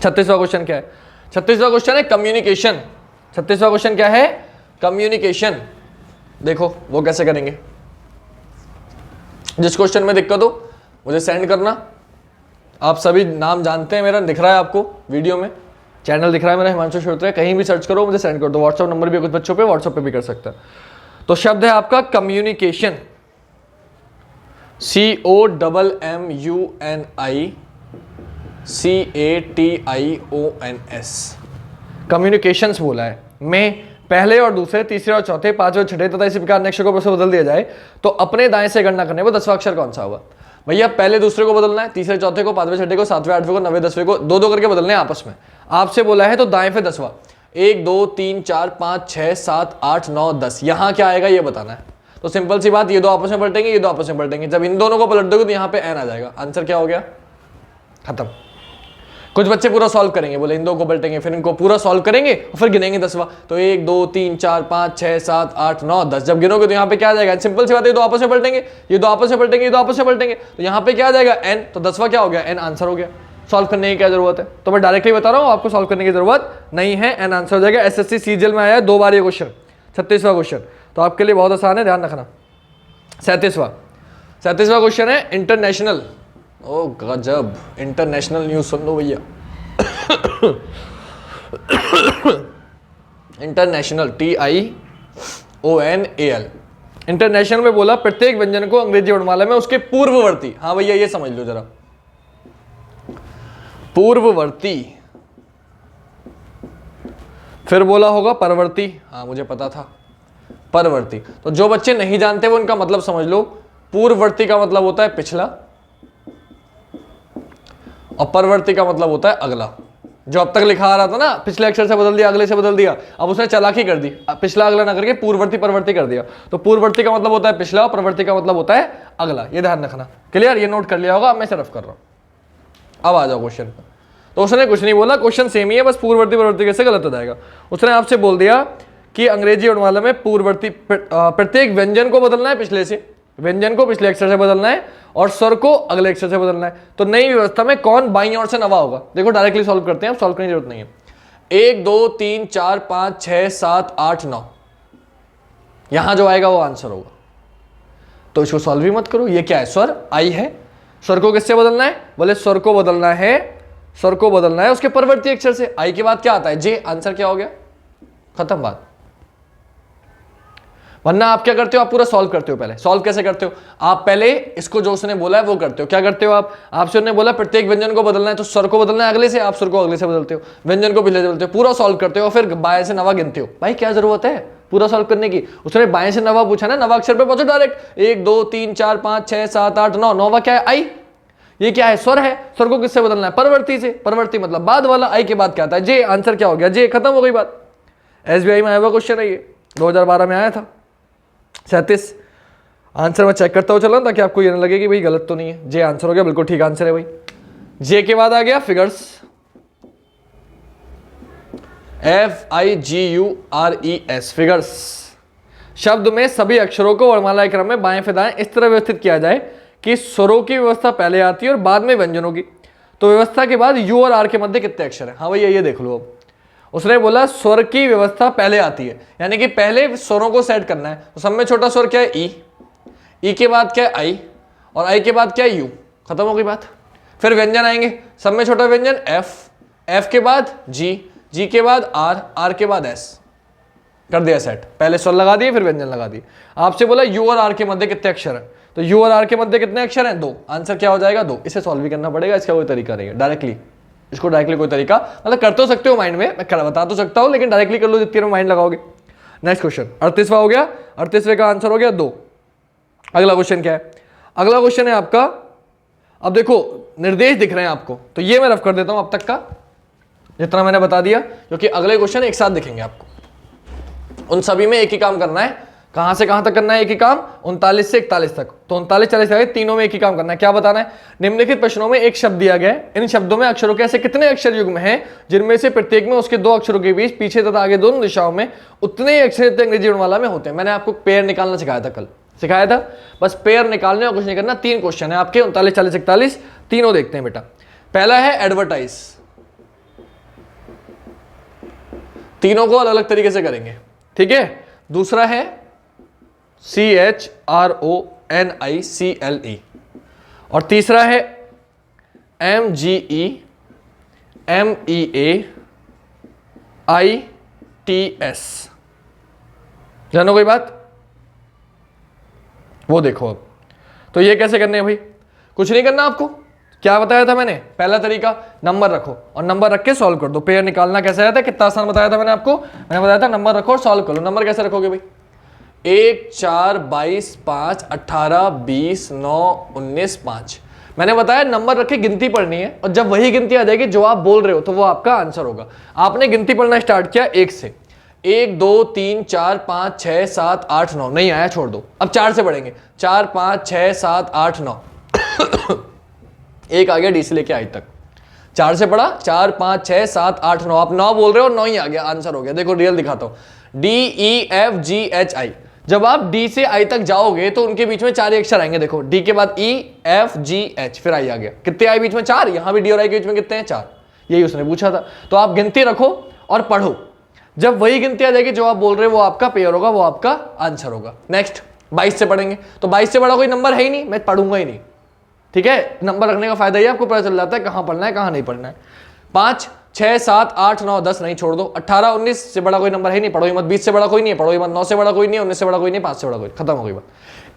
[SPEAKER 1] 36वां क्वेश्चन क्या है? 36वां क्वेश्चन है कम्युनिकेशन। 36वां क्वेश्चन क्या है? कम्युनिकेशन। देखो वो कैसे करेंगे। जिस क्वेश्चन में दिक्कत हो मुझे सेंड करना। आप सभी नाम जानते हैं, मेरा दिख रहा है आपको वीडियो में, चैनल दिख रहा है मेरा हिमांशु श्रोत्रिय, कहीं भी सर्च करो मुझे सेंड कर दो। व्हाट्सएप नंबर भी है कुछ बच्चों पे, व्हाट्सएप पे भी कर सकता है। तो शब्द है आपका कम्युनिकेशन, COMMUNICATIONS। कम्युनिकेशंस बोला है। मैं पहले और दूसरे, तीसरे और चौथे, पांचवें, छठे तथा इसी प्रकार अक्षर को बदल दिया जाए तो अपने दाएं से गणना करने पर 10वां अक्षर कौन सा होगा? भैया पहले दूसरे को बदलना है, तीसरे चौथे को, पांचवें छठे को, सातवें आठवें को, नवे 10वें को, दो दो करके बदलने हैं आपस में। आपसे बोला है तो दाएं पे 10वां। 1 2 3 4 5 6 7 8 9 10, यहाँ क्या आएगा ये बताना है। तो सिंपल सी बात, ये दो आपस में पलटेंगे, ये दो आपस में पलटेंगे। जब इन दोनों को पलट दोगे तो यहाँ पे एन आ जाएगा। आंसर क्या हो गया? खत्म। कुछ बच्चे पूरा सॉल्व करेंगे, बोले इन दो को पलटेंगे, फिर इनको पूरा सॉल्व करेंगे और फिर गिनेंगे 10वां। तो 1 2 3 4 5 6 7 8 9 10, जब गिनोगे तो यहाँ पे क्या आ जाएगा? सिंपल सी बात है, ये दो आपस में पलटेंगे, ये दो आपस में पलटेंगे, ये दो आपस में पलटेंगे, तो यहाँ पे क्या आ जाएगा? एन। तो 10वां क्या हो गया? एन आंसर हो गया। सॉल्व करने की क्या जरूरत है? तो मैं डायरेक्टली बता रहा हूँ, आपको सॉल्व करने की जरूरत नहीं है, एन आंसर हो जाएगा। SSC सीजीएल में आया है 2 बार ये क्वेश्चन, 36वां क्वेश्चन, तो आपके लिए बहुत आसान है, ध्यान रखना। 37वां क्वेश्चन है इंटरनेशनल। ओ गजब, इंटरनेशनल न्यूज सुन लो भैया। International, TIONAL। इंटरनेशनल में बोला प्रत्येक व्यंजन को अंग्रेजी वर्णमाला में उसके पूर्ववर्ती, हाँ भैया ये समझ लो जरा, पूर्ववर्ती। फिर बोला होगा परवर्ती, हाँ मुझे पता था, परवर्ती। तो जो बच्चे नहीं जानते वो उनका मतलब समझ लो। पूर्ववर्ती का मतलब होता है पिछला और परवर्ती का मतलब होता है अगला। जो अब तक लिखा आ रहा था ना, पिछले अक्षर से बदल दिया, अगले से बदल दिया, अब उसने चालाकी कर दी, पिछला अगला ना करके पूर्ववर्ती परवर्ती कर दिया। तो पूर्ववर्ती का मतलब होता है पिछला और परवर्ती का मतलब होता है अगला, ये ध्यान रखना। क्लियर? ये नोट कर लिया होगा, अब मैं सिर्फ कर रहा हूं। अब आ जाओ क्वेश्चन पर। तो उसने कुछ नहीं बोला, क्वेश्चन सेम ही है, बस पूर्ववर्ती परवर्ती कैसे गलत हो जाएगा। उसने आपसे बोल दिया कि अंग्रेजी वर्णमाला में पूर्ववर्ती प्रत्येक व्यंजन को बदलना है पिछले से, व्यंजन को पिछले अक्षर से बदलना है और स्वर को अगले अक्षर से बदलना है। तो नई व्यवस्था में कौन बाईं ओर से नवा होगा? देखो डायरेक्टली सॉल्व करते हैं, अब सॉल्व करने की जरूरत नहीं है। 1 2 3 4 5 6 7 8 9, यहां जो आएगा वो आंसर होगा। तो इसको सॉल्व ही मत करो। ये क्या है? स्वर आई है। स्वर को किससे बदलना है? बोले स्वर को बदलना है, स्वर को बदलना है उसके परवर्ती अक्षर से। आई के बाद क्या आता है? जे। आंसर क्या हो गया? खत्म बात। वरना आप क्या करते हो? आप पूरा सॉल्व करते हो। पहले सॉल्व कैसे करते हो? आप पहले इसको जो उसने बोला है वो करते हो। क्या करते हो आप? आपसे उन्होंने बोला प्रत्येक व्यंजन को बदलना है, तो स्वर को बदलना है अगले से, आप स्वर को अगले से बदलते हो, व्यंजन को पिछले से बदलते हो, पूरा सॉल्व करते हो, फिर बाएं से नवा गिनते हो। भाई क्या जरूरत है पूरा सॉल्व करने की? उसने बाएं से नवा पूछा ना, नवा अक्षर पे पहुंचो डायरेक्ट। 1 2 3 4 5 6 7 8 9, नौवा क्या है? आई। ये क्या है? स्वर है। स्वर को किससे बदलना है? परवर्ती से। परवर्ती मतलब बाद वाला। आई के बाद क्या आता है? जे। आंसर क्या हो गया? जे। खत्म हो गई बात। SBI में आया हुआ क्वेश्चन है ये, 2012 में आया था। 37। आंसर मैं चेक करता हूँ चलो ताकि आपको ये ना लगे कि भाई गलत तो नहीं है। जे आंसर हो गया, बिल्कुल ठीक आंसर है भाई। जे के बाद आ गया फिगर्स, FIGURES, फिगर्स। शब्द में सभी अक्षरों को वर्णमाला क्रम में बाएं से दाएं इस तरह व्यवस्थित किया जाए कि स्वरों की व्यवस्था पहले आती है और बाद में व्यंजनों की। तो व्यवस्था के बाद यू और आर के मध्य कितने अक्षर हैं? हाँ भैया ये देख लो। अब उसने बोला स्वर की व्यवस्था पहले आती है, यानी कि पहले स्वरों को सेट करना है। तो सब में छोटा स्वर क्या है? ई के बाद क्या है? आई, और आई के बाद क्या है? यू। खत्म हो गई बात। फिर व्यंजन आएंगे, सब में छोटा व्यंजन एफ के बाद जी के बाद आर के बाद एस। कर दिया सेट, पहले स्वर लगा दिए फिर व्यंजन लगा दिए। आपसे बोला यू और आर के मध्य कितने अक्षर हैं, तो यू और आर के मध्य कितने अक्षर हैं? 2। आंसर क्या हो जाएगा? 2। इसे सॉल्व भी करना पड़ेगा, इसका कोई तरीका नहीं है। डायरेक्टली इसको डायरेक्टली कोई तरीका, मतलब कर तो सकते हो माइंड में, मैं बता तो सकता हूं, लेकिन डायरेक्टली कर लो जितनी में माइंड लगाओगे। नेक्स्ट क्वेश्चन 38वां हो गया। 38वें का आंसर हो गया 2। अगला क्वेश्चन क्या है? अगला क्वेश्चन है आपका, अब देखो निर्देश दिख रहे हैं आपको, तो ये मैं रफ कर देता हूं अब तक का जितना मैंने बता दिया, क्योंकि अगले क्वेश्चन एक साथ दिखेंगे आपको। उन सभी में एक ही काम करना है। कहां से कहां तक करना है? एक ही काम, 39 से 41 तक। तो 39, 40 तीनों में एक ही काम करना है। क्या बताना है? निम्नलिखित प्रश्नों में एक शब्द दिया गया है, इन शब्दों में अक्षरों के ऐसे कितने अक्षर युग्म हैं जिनमें से प्रत्येक में उसके 2 अक्षरों के बीच पीछे तथा आगे दोनों दिशाओं में उतने ही अक्षर अंग्रेजी वर्णमाला में होते हैं। मैंने आपको पेयर निकालना सिखाया था, कल सिखाया था। बस पेयर निकालने और कुछ नहीं करना। 3 क्वेश्चन है आपके, 39, 40, 41, तीनों देखते हैं बेटा। पहला है एडवर्टाइज, तीनों को अलग अलग तरीके से करेंगे, ठीक है। दूसरा है CHRONICLE, और तीसरा है MGEMEAITS। जानो कोई बात? वो देखो अब, तो ये कैसे करने हैं भाई? कुछ नहीं करना आपको। क्या बताया था मैंने? पहला तरीका, नंबर रखो और नंबर रख के सॉल्व कर दो। पेयर निकालना कैसे आया था, कितना आसान बताया था मैंने आपको? मैंने बताया था नंबर रखो और सॉल्व कर लो। नंबर कैसे रखोगे भाई? 1 4 22 5 18 20 9 19 5। मैंने बताया नंबर रख के गिनती पढ़नी है, और जब वही गिनती आ जाएगी जो आप बोल रहे हो तो वो आपका आंसर होगा। आपने गिनती पढ़ना स्टार्ट किया 1 से, 1 2 3 4 5 6 7 8 9, नहीं आया छोड़ दो। अब 4 से पढ़ेंगे, 4 5 6 7 8 9 एक आ गया डी से लेके आई तक। 4 से पढ़ा, 4 5 6 7 8 9, आप 9 बोल रहे हो, 9 ही आ गया, आंसर हो गया। देखो रियल दिखाता हूं, DEFGHI। जब आप डी से आई तक जाओगे तो उनके बीच में 4 अक्षर आएंगे। देखो डी के बाद EFGH, फिर आई आ गया। कितने आई बीच में? 4। यहां भी डी और आई के बीच में कितने हैं? 4। यही उसने पूछा था। तो आप गिनती रखो और पढ़ो, जब वही गिनती आ जाएगी जो आप बोल रहे हो वो आपका पेयर होगा, वो आपका आंसर होगा। नेक्स्ट 22 से पढ़ेंगे, तो 22 से बड़ा कोई नंबर है ही नहीं, मैं पढ़ूंगा ही नहीं, ठीक है। नंबर रखने का फायदा ही आपको पता चल जाता है कहां पढ़ना है कहां नहीं पढ़ना है। 5 6 7 8 9 10 नहीं छोड़ दो। 18 19 से बड़ा कोई नंबर है नहीं, पढ़ो ही मत। 20 से बड़ा कोई नहीं है, पढ़ो ही मत। 9 से बड़ा कोई नहीं है, 19 से बड़ा कोई नहीं, 5 से बड़ा कोई, खत्म हो गई बात।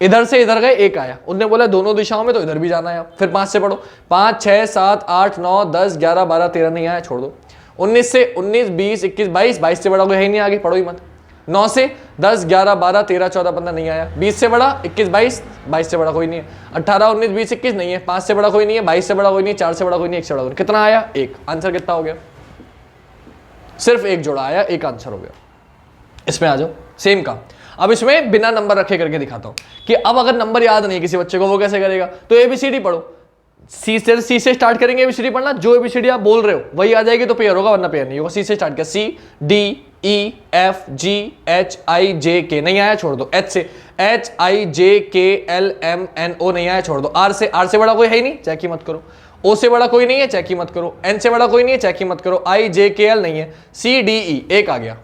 [SPEAKER 1] इधर से इधर गए, 1 आया, उनने बोला दोनों दिशाओं में, तो इधर भी जाना है। फिर 5 से पढ़ो, 5 6 7 8 9 10 11 12 13 नहीं आया, छोड़ दो। 19 से 19 20 21 22, 22 से बड़ा कोई है ही नहीं आगे, पढ़ो ही मत। 9 से 10 11 12 13 14 15 नहीं आया। 20 से बड़ा 21 22, 22 से बड़ा कोई नहीं है। 18 19 20 21 नहीं है। 5 से बड़ा कोई नहीं है, 22 से बड़ा कोई नहीं है, 4 से बड़ा कोई नहीं, 1 से बड़ा कोई नहीं। कितना आया? 1। आंसर कितना हो गया? सिर्फ 1 जोड़ा आया, 1 आंसर हो गया। इसमें आ जाओ, सेम काम। अब इसमें बिना नंबर रखे करके दिखाता हूं कि अब अगर नंबर याद नहीं है किसी बच्चे को, वो कैसे करेगा? तो ABCD पढ़ो, सी से स्टार्ट करेंगे ABCD पढ़ना। जो ABCD आप बोल रहे हो वही आ जाएगी तो पेयर होगा, वरना पेयर नहीं होगा। सी से स्टार्ट किया, CDEFGHIJK नहीं आया, छोड़ दो। H से HIJKLMNO नहीं आया, छोड़ दो। R से बड़ा कोई है ही नहीं, चेक ही मत करो। O से बड़ा कोई नहीं है, चेक ही मत करो। N से बड़ा कोई नहीं है, चेक ही मत करो। IJKL नहीं है। CDE 1 आ गया।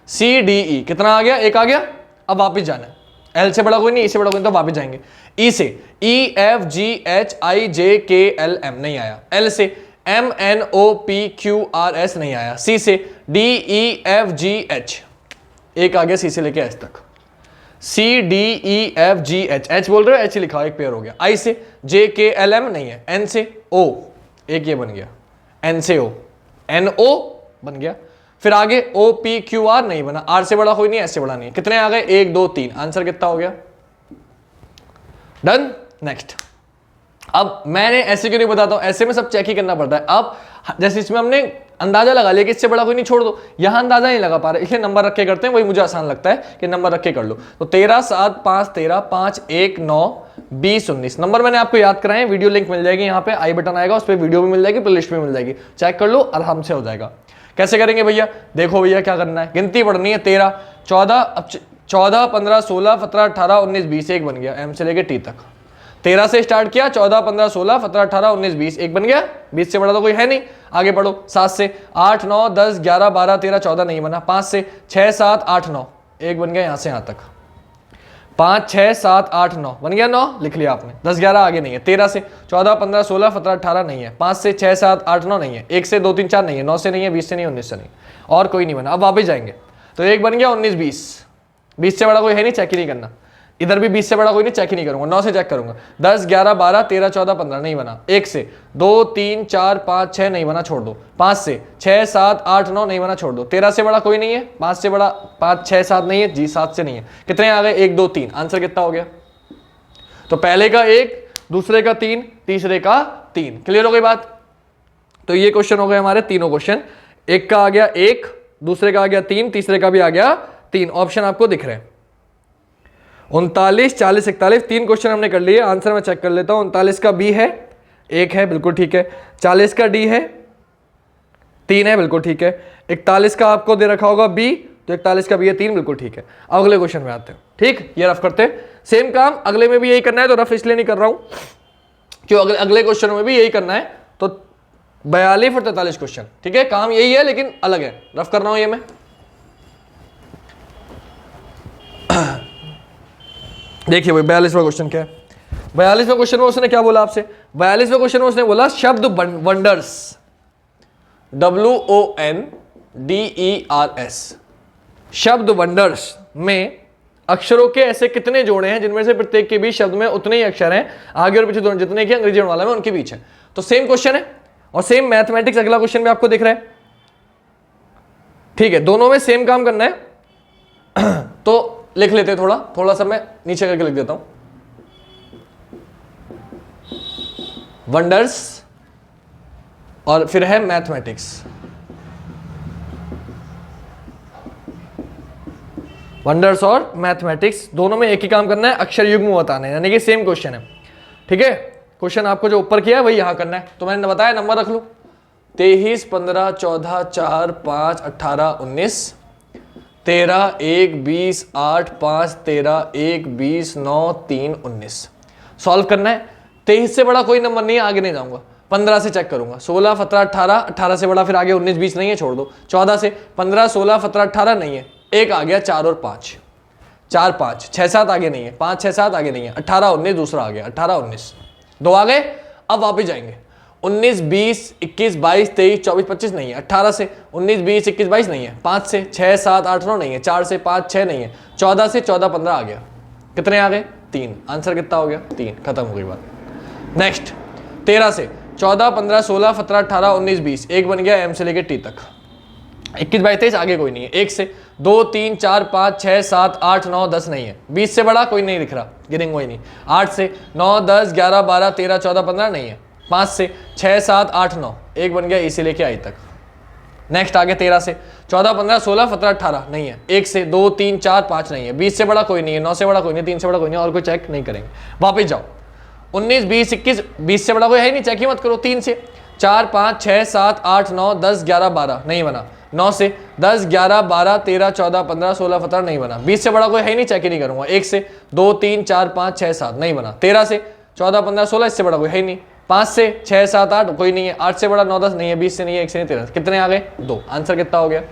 [SPEAKER 1] CDE कितना आ गया? 1 आ गया। अब वापिस जाना है। L से बड़ा कोई नहीं, E से बड़ा कोई नहीं, तो वापिस जाएंगे। E से EFGHIJKLM नहीं आया। L से MNOPQRS नहीं आया। C से DEFGH 1 आ गया, C से लेके H तक। CDEFGH, H बोल रहे हो, H लिखा, 1 पेयर हो गया। I से JKLM नहीं है। N से O, 1 ये बन गया। N से O, NO बन गया। फिर आगे OPQR नहीं बना। R से बड़ा कोई नहीं, S से बड़ा नहीं। कितने आ गए? 1 2 3। आंसर कितना हो गया? डन। नेक्स्ट अब मैंने ऐसे क्यों नहीं बताता हूं, ऐसे में सब चेक ही करना पड़ता है। अब जैसे इसमें हमने अंदाजा लगा लिया कि इससे बड़ा कोई नहीं, छोड़ दो। यहां अंदाजा नहीं लगा पा रहे, इसलिए नंबर रख के करते हैं, वही मुझे आसान लगता है कि नंबर रख के कर लो। तो 13 7 5 13 5 1 9 20 19 नंबर मैंने आपको याद कराए, वीडियो लिंक मिल जाएगी, यहाँ पे आई बटन आएगा, उस पर वीडियो भी मिल जाएगी, प्लेलिस्ट भी मिल जाएगी, चेक कर लो, आराम से हो जाएगा। कैसे करेंगे भैया, देखो भैया क्या करना है, गिनती पढ़नी है। 13 14 अब 14 15 16 17 18 19 20 एक बन गया, एम से लेके टी तक। 13 से स्टार्ट किया, 14 15 16 17 18 19 20 एक बन गया, 20 से बड़ा तो कोई है नहीं। आगे बढ़ो, 7 से 8 9 10 11 12 13 14 नहीं बना। 5 से 6 7 8 9 एक बन गया, यहां से यहां तक। 5 6 7 8 9 बन गया, 9 लिख लिया आपने। 10 11 आगे नहीं है। 13 से 14 15 16 17 18 नहीं है। 5 से 6 7 8 9 नहीं है। 1 से 2 3 4 नहीं है। 9 से नहीं है, 20 से नहीं, 19 से नहीं, और कोई नहीं बना। अब वापस जाएंगे तो एक बन गया 19 20, 20 से बड़ा कोई है नहीं, चेक ही नहीं करना। इधर भी 20 से बड़ा कोई नहीं, चेक ही नहीं करूंगा। 9 से चेक करूंगा। 10 11 12 13 14 15 नहीं बना। 1 से 2 3 4 5 6 नहीं बना, छोड़ दो। 5 से 6 7 8 9 नहीं बना, छोड़ दो। 13 से बड़ा कोई नहीं है, 5 से बड़ा 5 6 7 नहीं है जी, 7 से नहीं है। कितने आ गए, 1 2 3। आंसर कितना हो गया, तो पहले का 1, दूसरे का 3, तीसरे का 3। क्लियर हो गई बात। तो ये क्वेश्चन हो गए हमारे तीनों क्वेश्चन। एक का आ गया 1, दूसरे का आ गया 3, तीसरे का भी आ गया 3। ऑप्शन आपको दिख रहे हैं 39 40 41। 3 क्वेश्चन हमने कर लिए। आंसर मैं चेक कर लेता हूं। 39 का बी है, 1 है, बिल्कुल ठीक है। 40 का डी है, 3 है, बिल्कुल ठीक है। 41 का आपको दे रखा होगा बी, तो 41 का बी है, 3, बिल्कुल ठीक है। अब अगले क्वेश्चन में आते हैं। ठीक, ये रफ करते हैं। सेम काम अगले में भी यही करना है, तो रफ इसलिए नहीं कर रहा हूं क्यों, अगले क्वेश्चन में भी यही करना है। तो 42 और 43 क्वेश्चन, ठीक है, काम यही है लेकिन अलग है। रफ कर रहा हूं ये मैं। देखिए भाई 42वां क्वेश्चन क्या है। 42वें क्वेश्चन में उसने क्या बोला आपसे, 42वें क्वेश्चन में उसने बोला शब्द वंडर्स, WONDERS, शब्द वंडर्स में अक्षरों के ऐसे कितने जोड़े हैं जिनमें से प्रत्येक के बीच शब्द में उतने ही अक्षर हैं, आगे और पीछे दोनों, जितने की अंग्रेजी वाला में उनके बीच है। तो सेम क्वेश्चन है और सेम मैथमेटिक्स अगला क्वेश्चन भी आपको दिख रहा है। ठीक है, दोनों में सेम काम करना है। तो लिख लेते हैं, थोड़ा सा मैं नीचे करके लिख देता हूं। वंडर्स और फिर है मैथमेटिक्स। वंडर्स और मैथमेटिक्स दोनों में एक ही काम करना है, अक्षर युग्म बताना है, यानी कि सेम क्वेश्चन है। ठीक है, क्वेश्चन आपको जो ऊपर किया है वही यहां करना है। तो मैंने बताया नंबर रख लो, 23 15 14 4 5 18 19, 13 1 20 8 5 13 1 20 9 3 19। सॉल्व करना है। 23 से बड़ा कोई नंबर नहीं है, आगे नहीं जाऊंगा। 15 से चेक करूंगा, 16 17 18, 18 से बड़ा फिर आगे 19 20 नहीं है, छोड़ दो। 14 से 15 16 17 18 नहीं है, एक आ गया 4 और 5, 4 5 6 7 आगे नहीं है, 5 6 7 आगे नहीं है, 18 19 दूसरा आ गया, 18 19 दो आ गए। अब वापस जाएंगे, 19 20 21 22 23 24 25 नहीं है, 18 से 19 20 21 22 नहीं है, 5 से 6 7 8 9 नहीं है, 4 से 5 6 नहीं है, 14 से 14 15 आ गया। कितने आ गए, 3। आंसर कितना हो गया, 3। खत्म हो गई बात। नेक्स्ट 13 से 14 15 16 17 18 19 20 एक बन गया, एम से लेके टी तक। 21 22 23 आगे कोई नहीं है। 1 से 2 3 4 5 6 7 8 9 10 नहीं है। 20 से बड़ा कोई नहीं दिख रहा, गिनेंगे कोई नहीं। 8 से 9 10 11 12 13 14 15 नहीं है। 5 से 6 7 8 9 एक बन गया, इसी लेके आई तक। नेक्स्ट आगे 13 से 14 15 16 17 18 नहीं है। 1 से 2 3 4 5 नहीं है। 20 से बड़ा कोई नहीं है, 9 से बड़ा कोई नहीं, 3 से बड़ा कोई नहीं, और कोई चेक नहीं करेंगे। वापस जाओ, 19 20 21 20 से बड़ा कोई है नहीं, चेक ही मत करो। 3 से 4 5 6 7 8 9 10 11 12 नहीं बना। 9 से 10 11 12 13 14 15 16 17 नहीं बना। 20 से बड़ा कोई है नहीं, चेक ही नहीं करूंगा। 1 से 2 3 4 5 6 7 नहीं बना। 13 से 14 15 16 इससे बड़ा कोई है नहीं। 5 से 6 7 8 कोई नहीं है। 8 से बड़ा 9 10 नहीं है। 20 से नहीं है, 1 से नहीं, 13। कितने आ गए, 2। आंसर कितना हो गया,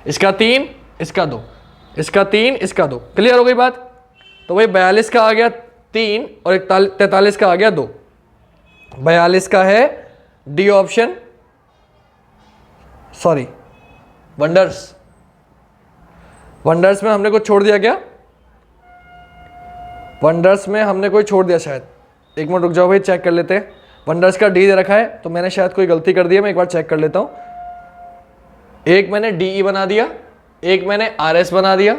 [SPEAKER 1] इसका 3 इसका 2, इसका 3 इसका 2। क्लियर हो गई बात। तो भाई 42 का आ गया 3 और 43 का आ गया 2। 42 का है D option, sorry wonders. Wonders में हमने कुछ छोड़ दिया क्या, वंडर्स में हमने कोई छोड़ दिया शायद। एक मिनट रुक जाओ भाई, चेक कर लेते हैं। वंडर्स का डी दे रखा है, तो मैंने शायद कोई गलती कर दी है, मैं एक बार चेक कर लेता हूं। एक मैंने डीई बना दिया, एक मैंने आरएस बना दिया,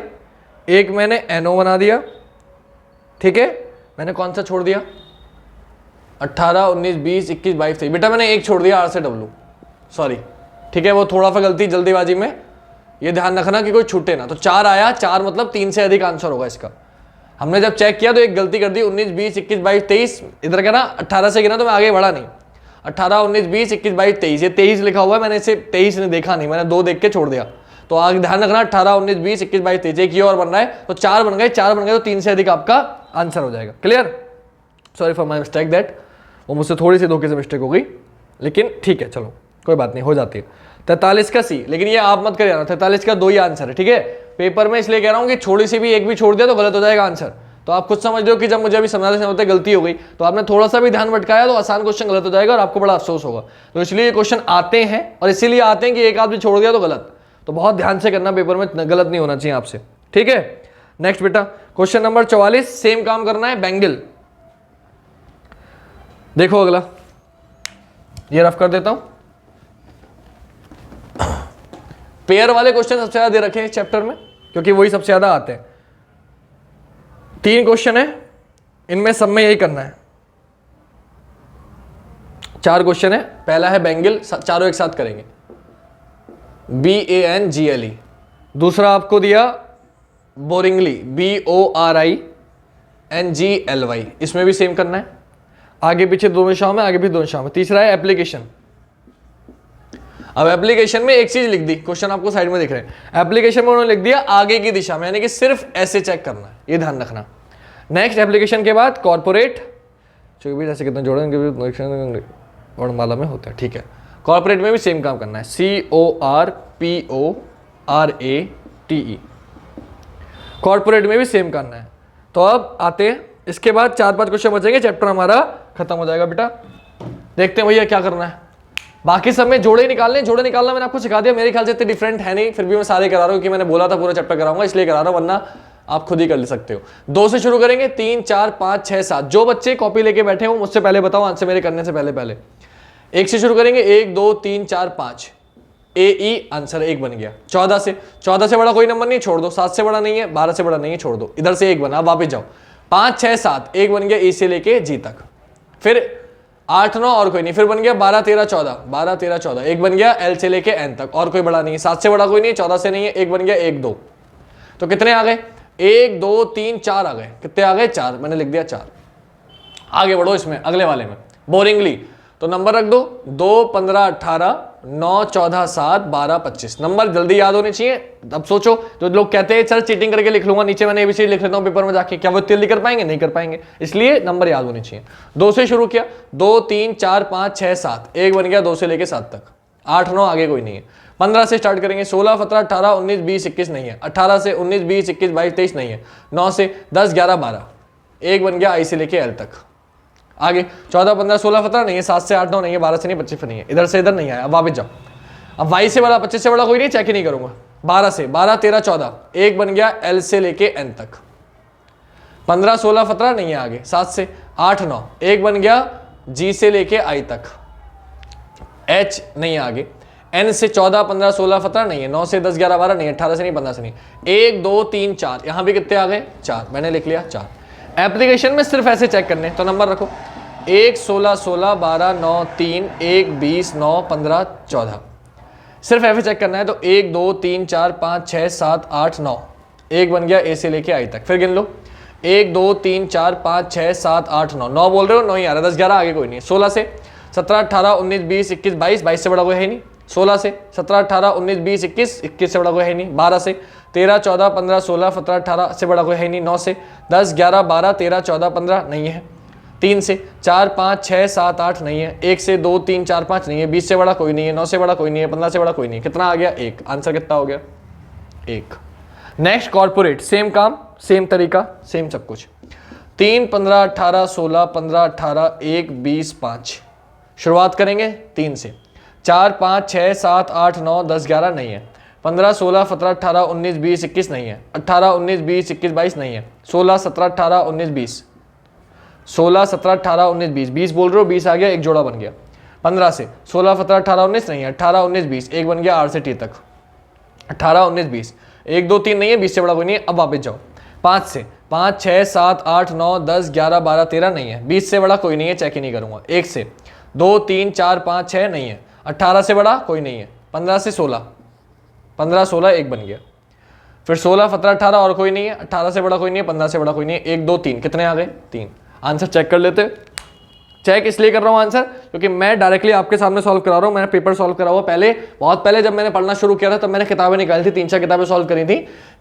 [SPEAKER 1] एक मैंने एनओ बना दिया। ठीक है, मैंने कौन सा छोड़ दिया, 18, 19, 20, 21, 22, 23। बेटा मैंने एक छोड़ दिया आर से डब्लू, सॉरी, ठीक है, वो थोड़ा सा गलती जल्दीबाजी में, ये ध्यान रखना कि कोई छूटे ना। तो 4 आया, 4 मतलब 3 से अधिक आंसर होगा इसका। हमने जब चेक किया तो एक गलती कर दी, 19, 20, 21, 22, 23, इधर क्या ना 18 से गिना तो मैं आगे बढ़ा नहीं। 18, 19, 20, 21, 22, 23, ये 23 लिखा हुआ है, मैंने इसे 23 ने देखा नहीं, मैंने 2 देख के छोड़ दिया। तो आगे ध्यान रखना 18, 19, 20, 21, 22, 23, एक ये और बन रहा है, तो 4 बन गए, 4 बन गए तो 3 से अधिक आपका आंसर हो जाएगा। Clear? Sorry for my mistake that, वो मुझसे थोड़ी सी धोखे से मिस्टेक हो गई, लेकिन ठीक है, चलो कोई बात नहीं, हो जाती है। 43 का सी, लेकिन ये आप मत करिए ना, 43 का 2 ही आंसर है, ठीक है। पेपर में इसलिए कह रहा हूँ कि छोटी सी भी एक भी छोड़ दिया तो गलत हो जाएगा आंसर। तो आप खुद समझ लो कि जब मुझे अभी समझाते समझाते गलती हो गई, तो आपने थोड़ा सा भी ध्यान भटकाया तो आसान क्वेश्चन गलत हो जाएगा और आपको बड़ा अफसोस होगा। तो इसलिए ये क्वेश्चन आते हैं, और इसीलिए आते हैं कि एक आदमी छोड़ दिया तो गलत। तो बहुत ध्यान से करना, पेपर में गलत नहीं होना चाहिए आपसे, ठीक है। नेक्स्ट बेटा, क्वेश्चन नंबर 44, सेम काम करना है, बैंगल। देखो अगला, ये रफ कर देता हूं। पेयर वाले क्वेश्चन सबसे ज्यादा दे रखे हैं इस चैप्टर में, क्योंकि वही सबसे ज्यादा आते हैं। 3 क्वेश्चन है, इनमें सब में यही करना है। 4 क्वेश्चन है, पहला है बैंगल, चारों एक साथ करेंगे, BANGLE। दूसरा आपको दिया बोरिंगली, BORINGLY, इसमें भी सेम करना है, आगे पीछे दो दिशाओं में, आगे भी 2 दिशाओं में। तीसरा है एप्लीकेशन। अब एप्लीकेशन में एक चीज लिख दी, क्वेश्चन आपको साइड में दिख रहे हैं, एप्लीकेशन में उन्होंने लिख दिया आगे की दिशा में, यानी कि सिर्फ ऐसे चेक करना है, ये ध्यान रखना। नेक्स्ट एप्लीकेशन के बाद कॉर्पोरेट, जो भी जैसे कितने जोड़े वर्णमाला में होता है, ठीक है। कॉर्पोरेट में भी सेम काम करना है, CORPORATE, कॉर्पोरेट में भी सेम करना है। तो अब आते हैं, इसके बाद 4-5 क्वेश्चन बचेंगे, चैप्टर हमारा खत्म हो जाएगा बेटा। देखते हैं भैया क्या करना है। बाकी सब में जोड़े निकालने, जोड़े निकालना मैंने आपको सिखा दिया, मेरे ख्याल से इतने डिफरेंट है नहीं, फिर भी मैं सारे करा रहा हूँ, क्योंकि मैंने बोला था पूरा चैप्टर कराऊंगा, इसलिए करा रहा हूँ, वरना आप खुद ही कर ले सकते हो। 2 से शुरू करेंगे, 3, 4, 5, 6, 7। जो बच्चे कॉपी लेके बैठे हो मुझसे पहले बताओ आंसर मेरे करने से पहले। 1 से शुरू करेंगे, 1, 2, 3, 4, 5, AE, आंसर 1 बन गया। 14 से बड़ा कोई नंबर नहीं, छोड़ दो। 7 से बड़ा नहीं है, 12 से बड़ा नहीं है, छोड़ दो। इधर से 1 बना, अब वापस जाओ। 5, 6, 7, 1 बन गया E से लेके G तक। फिर 8, 9 और कोई नहीं, फिर बन गया 12, 13, 14, 12, 13, 14, 1 बन गया L से लेके N तक, और कोई बड़ा नहीं है। 7 से बड़ा कोई नहीं है, 14 से नहीं है, 1 बन गया, 1, 2। तो कितने आ गए? 1, 2, 3, 4 आ गए। कितने आ गए? 4, मैंने लिख दिया 4। आगे बढ़ो इसमें, अगले वाले में बोरिंगली, तो नंबर रख दो, 2, 15, 18, 9, 14, 7, 12, 25। नंबर जल्दी याद होने चाहिए। अब सोचो, जो लोग कहते हैं सर चीटिंग करके लिख लूंगा, नीचे मैंने ABCD लिख लेता हूँ पेपर में जाके, क्या वो जल्दी कर पाएंगे? नहीं कर पाएंगे, इसलिए नंबर याद होने चाहिए। 2 से शुरू किया, 2, 3, 4, 5, 6, 7, 1 बन गया 2 से लेके 7 तक। 8, 9 आगे कोई नहीं है। 15 से स्टार्ट करेंगे, 16, 17, 18, 19, 20, 21 नहीं है। 18 से 19, 20, 21, 22, 23 नहीं है। 9 से 10, 11, 12, 1 बन गया I से लेके L तक। आगे 14, 15, 16, 17 नहीं है। 7 से 8, 9 नहीं है। 12 से नहीं, 25 नहीं है। इधर से इधर नहीं है। अब वापस जाओ। अब Y से बड़ा 25 से बड़ा कोई नहीं, चेक ही नहीं करूंगा। 12 से 12, 13, 14, 1 बन गया L से लेके N तक। 15, 16, 17 नहीं है आगे। 7 से 8, 9, 1 बन गया G से लेके I तक। H नहीं है आगे। N से 14, 15, 16, 17 नहीं है। 9 से 10, 11, 12 नहीं है। 18 से नहीं, 15 से नहीं। 1, 2, 3, 4, यहां भी कितने आ गए? 4, मैंने लिख लिया 4। एप्लीकेशन में सिर्फ ऐसे चेक करने, तो नंबर रखो 1, 16, 16, 12, 9, 3, 1, 20, 9, 15, 14। सिर्फ ऐसे चेक करना है, तो 1, 2, 3, 4, 5, 6, 7, 8, 9, 1 बन गया A से लेके I तक। फिर गिन लो, 1, 2, 3, 4, 5, 6, 7, 8, 9, 9 बोल रहे हो, 9 ही आ रहा है। 10, 11 आगे कोई नहीं है। 16 से 17, 18, 19, 20, 21, 22, 22 से बड़ा कोई है नहीं। 16 से 17, 18, 19, 20, 21, 21 से बड़ा कोई है नहीं। 12 से 13, 14, 15, 16, 17, 18 से बड़ा कोई है नहीं। 9 से 10, 11, 12, 13, 14, 15 नहीं है। 3 से 4, 5, 6, 7, 8 नहीं है। 1 से 2, 3, 4, 5 नहीं है। 20 से बड़ा कोई नहीं है। 9 से बड़ा कोई नहीं है। 15 से बड़ा कोई नहीं है। कितना आ गया? 1। आंसर कितना हो गया? 1। नेक्स्ट कॉर्पोरेट, सेम काम, सेम तरीका, सेम सब कुछ। 3, 15, 18, 16, 15, 18, 1, 20, 5। शुरुआत करेंगे 3 से। 4, 5, 6, 7, 8, 9, 10, 11 नहीं है। 15, 16, 17, 18, 19, 20, 21 नहीं है। 18, 19, 20, 21, 22 नहीं है। 16, 17, 18, 19, 20, 16, 17, 18, 19, 20, 20 बोल रहे हो, 20 आ गया, एक जोड़ा बन गया। 15 से 16, 17, 18, 19 नहीं है। 18, 19, 20, 1 बन गया R से T तक। 18, 19, 20, 1, 2, 3 नहीं है। 20 से बड़ा कोई नहीं है। अब वापस जाओ, 5 से, 5, 6, 7, 8, 9, 10, 11, 12, 13 नहीं है, 20 से बड़ा कोई नहीं है, चेक ही नहीं करूंगा। 1 से 2, 3, 4, 5, 6 नहीं है, 18 से बड़ा कोई नहीं है, 15 से 16, 15, 16 एक बन गया, फिर 16, 17, 18 और कोई नहीं है, 18 से बड़ा कोई नहीं है, 15 से बड़ा कोई नहीं है, 1, 2, 3 कितने आ गए? 3। आंसर चेक कर लेते। चेक इसलिए कर रहा हूँ आंसर क्योंकि मैं डायरेक्टली आपके सामने सॉल्व करा रहा हूँ। मैंने पेपर सॉल्व करा हुआ पहले, बहुत पहले जब मैंने पढ़ना शुरू किया था तब मैंने किताबें निकाली थी, 3-4 किताबें सॉल्व करी थी,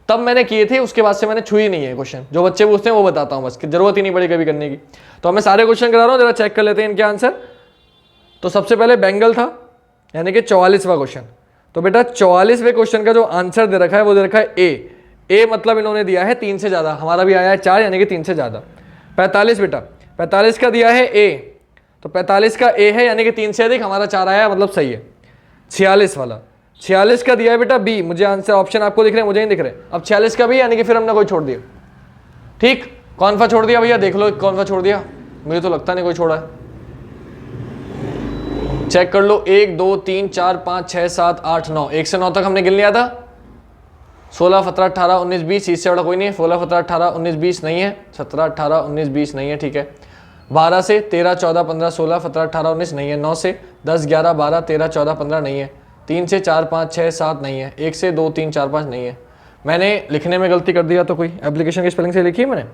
[SPEAKER 1] तब मैंने किए थे। उसके बाद से मैंने छुई नहीं है क्वेश्चन, जो बच्चे पूछते हैं वो बताता हूँ बस, कि जरूरत ही नहीं पड़ी कभी करने की। तो मैं सारे क्वेश्चन करा रहा हूँ, जरा चेक कर लेते हैं इनके आंसर। तो सबसे पहले बेंगल था, यानी कि 44वां क्वेश्चन। तो बेटा 44वें क्वेश्चन का जो आंसर दे रखा है वो दे रखा है ए मतलब इन्होंने दिया है 3 से ज्यादा, हमारा भी आया है 4 यानी कि 3 से ज्यादा। 45 बेटा, 45 का दिया है ए, तो 45 का ए है यानी कि 3 से अधिक, हमारा 4 आया मतलब सही है। 46 वाला, 46 का दिया है बेटा बी, मुझे आंसर ऑप्शन आपको दिख रहे हैं, मुझे नहीं दिख रहे। अब 46 का भी यानी कि फिर हमने कोई छोड़ दिया। ठीक, कौन सा छोड़ दिया भैया, देख लो कौन सा छोड़ दिया, मुझे तो लगता नहीं कोई छोड़ा है। चेक कर लो, 1, 2, 3, 4, 5, 6, 7, 8, 9, 1 से 9 तक हमने गिन लिया था। 16, 17, 18, 19, 20, इससे बड़ा कोई नहीं है। 16, 17, 18, 19, 20 नहीं है। 17, 18, 19, 20 नहीं है, ठीक है। 12 से 13, 14, 15, 16, 17, 18, 19 नहीं है। 9 से 10, 11, 12, 13, 14, 15 नहीं है। 3 से 4, 5, 6, 7 नहीं है। 1 से 2, 3, 4, 5 नहीं है। मैंने लिखने में गलती कर दिया तो कोई, एप्लीकेशन की स्पेलिंग से लिखी है मैंने,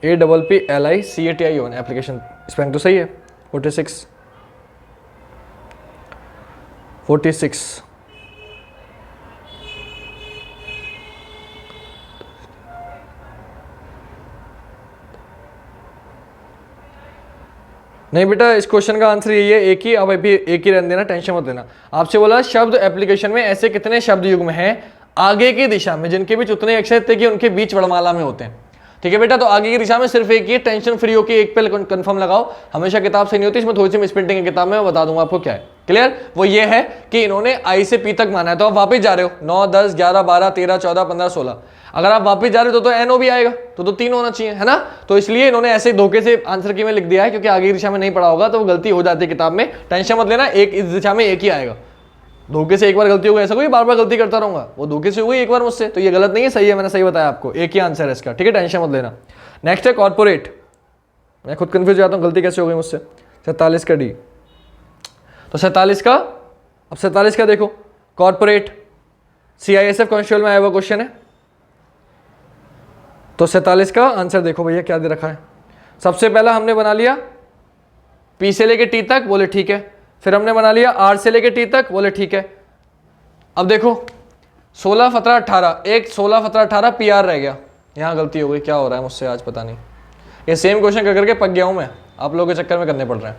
[SPEAKER 1] APPLICATION, एप्लीकेशन स्पेलिंग तो सही है। 46 नहीं बेटा, इस क्वेश्चन का आंसर यही है, एक ही। अब अभी एक ही रहने देना, टेंशन मत लेना। आपसे बोला शब्द एप्लीकेशन में ऐसे कितने शब्द युग्म हैं आगे की दिशा में जिनके बीच उतने अक्षर थे कि उनके बीच वर्णमाला में होते हैं। ठीक है बेटा, तो आगे की दिशा में सिर्फ एक ही, टेंशन फ्री होकर एक पे कंफर्म लगाओ। हमेशा किताब से नहीं होती, इसमें थोड़ी सी मिसप्रिंटिंग है किताब में, मैं बता दूंगा आपको क्या है। क्लियर? वो ये है कि इन्होंने आई से पी तक माना है, तो आप वापस जा रहे हो 9, 10, 11, 12, 13, 14, 15, 16। अगर आप वापस जा रहे हो तो एनओ भी आएगा, तो 3 होना चाहिए, है ना। तो इसलिए इन्होंने ऐसे धोखे से आंसर की में लिख दिया है, क्योंकि आगे की दिशा में नहीं पढ़ा होगा तो वो गलती हो जाती है किताब में। टेंशन मत लेना, एक इस दिशा में एक ही आएगा। धोखे से एक बार गलती हो गई, ऐसा कोई बार बार गलती करता रहूंगा, वो धोखे से हुई एक बार मुझसे, तो ये गलत नहीं है, सही है, मैंने सही बताया आपको, एक ही आंसर है इसका। ठीक है, टेंशन मत लेना। नेक्स्ट है कॉर्पोरेट। मैं खुद कंफ्यूज जाता हूँ, गलती कैसे हो गई मुझसे। 47 का डी, तो 47 का, अब 47 का देखो, कॉर्पोरेट CISF कांस्टेबल में आया हुआ क्वेश्चन है। तो 47 का आंसर देखो भैया क्या दे रखा है। सबसे पहला हमने बना लिया P से लेके T तक, बोले ठीक है। फिर हमने बना लिया R से लेके T तक, बोले ठीक है। अब देखो 16, 17, 18, एक 16, 17, 18 PR रह गया, यहाँ गलती हो गई। क्या हो रहा है मुझसे आज पता नहीं, ये सेम क्वेश्चन कर करके पक गया हूँ मैं, आप लोगों के चक्कर में करने पड़ रहे हैं,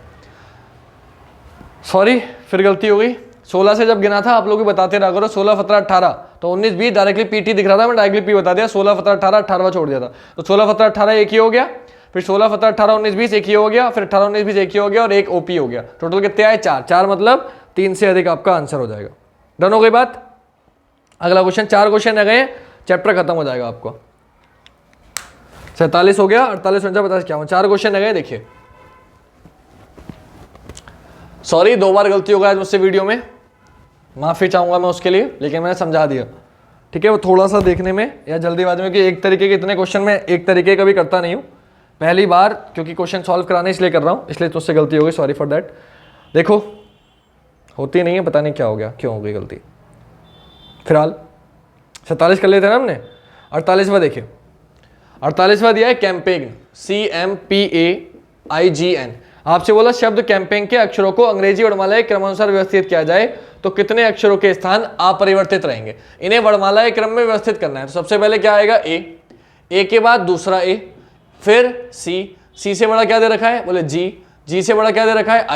[SPEAKER 1] सॉरी। फिर गलती हो गई, 16 से जब गिना था, आप लोग भी बताते रहा करो, 16, 17, 18, तो 19, 20 डायरेक्टली PT दिख रहा था, मैं डायरेक्टली P बता दिया। 16, 17, 18, 18वां छोड़ दिया था, तो 16, 17, 18 एक ही हो गया। फिर 16, 17, 18, 19, 20 एक ही हो गया। फिर 18, 19, 20 एक ही हो गया, और एक OP हो गया। टोटल कितने आए? 4। 4 मतलब 3 से अधिक आपका आंसर हो जाएगा। डन हो गई बात। अगला क्वेश्चन, 4 क्वेश्चन रह गए, चैप्टर खत्म हो जाएगा आपको। 47 हो गया, 48, 49, 50, 51, 4 क्वेश्चन रह गए। देखिए, सॉरी 2 बार गलती हो गया आज मुझसे वीडियो में, माफी चाहूंगा मैं उसके लिए, लेकिन मैंने समझा दिया। ठीक है, वो थोड़ा सा देखने में या जल्दीबाजी में, कि एक तरीके के इतने क्वेश्चन में एक तरीके का भी करता नहीं हूँ, पहली बार क्योंकि क्वेश्चन सॉल्व कराने इसलिए कर रहा हूँ, इसलिए तुझसे गलती हो गई, सॉरी फॉर दैट। देखो होती नहीं है, पता नहीं क्या हो गया, क्यों हो गई गलती। फिलहाल 47 कर लेते हैं ना हमने। 48वां देखिए, 48वां दिया है कैंपेन, CAMPAIGN। आपसे बोला शब्द कैंपेन के अक्षरों को अंग्रेजी वर्णमाला के क्रमानुसार व्यवस्थित किया जाए तो कितने अक्षरों के स्थान अपरिवर्तित रहेंगे। इन्हें वर्णमाला के क्रम में व्यवस्थित करना है। तो सबसे पहले क्या आएगा? ए के बाद दूसरा ए, फिर सी से बड़ा क्या दे रखा है? बोले जी से बड़ा क्या दे रखा है?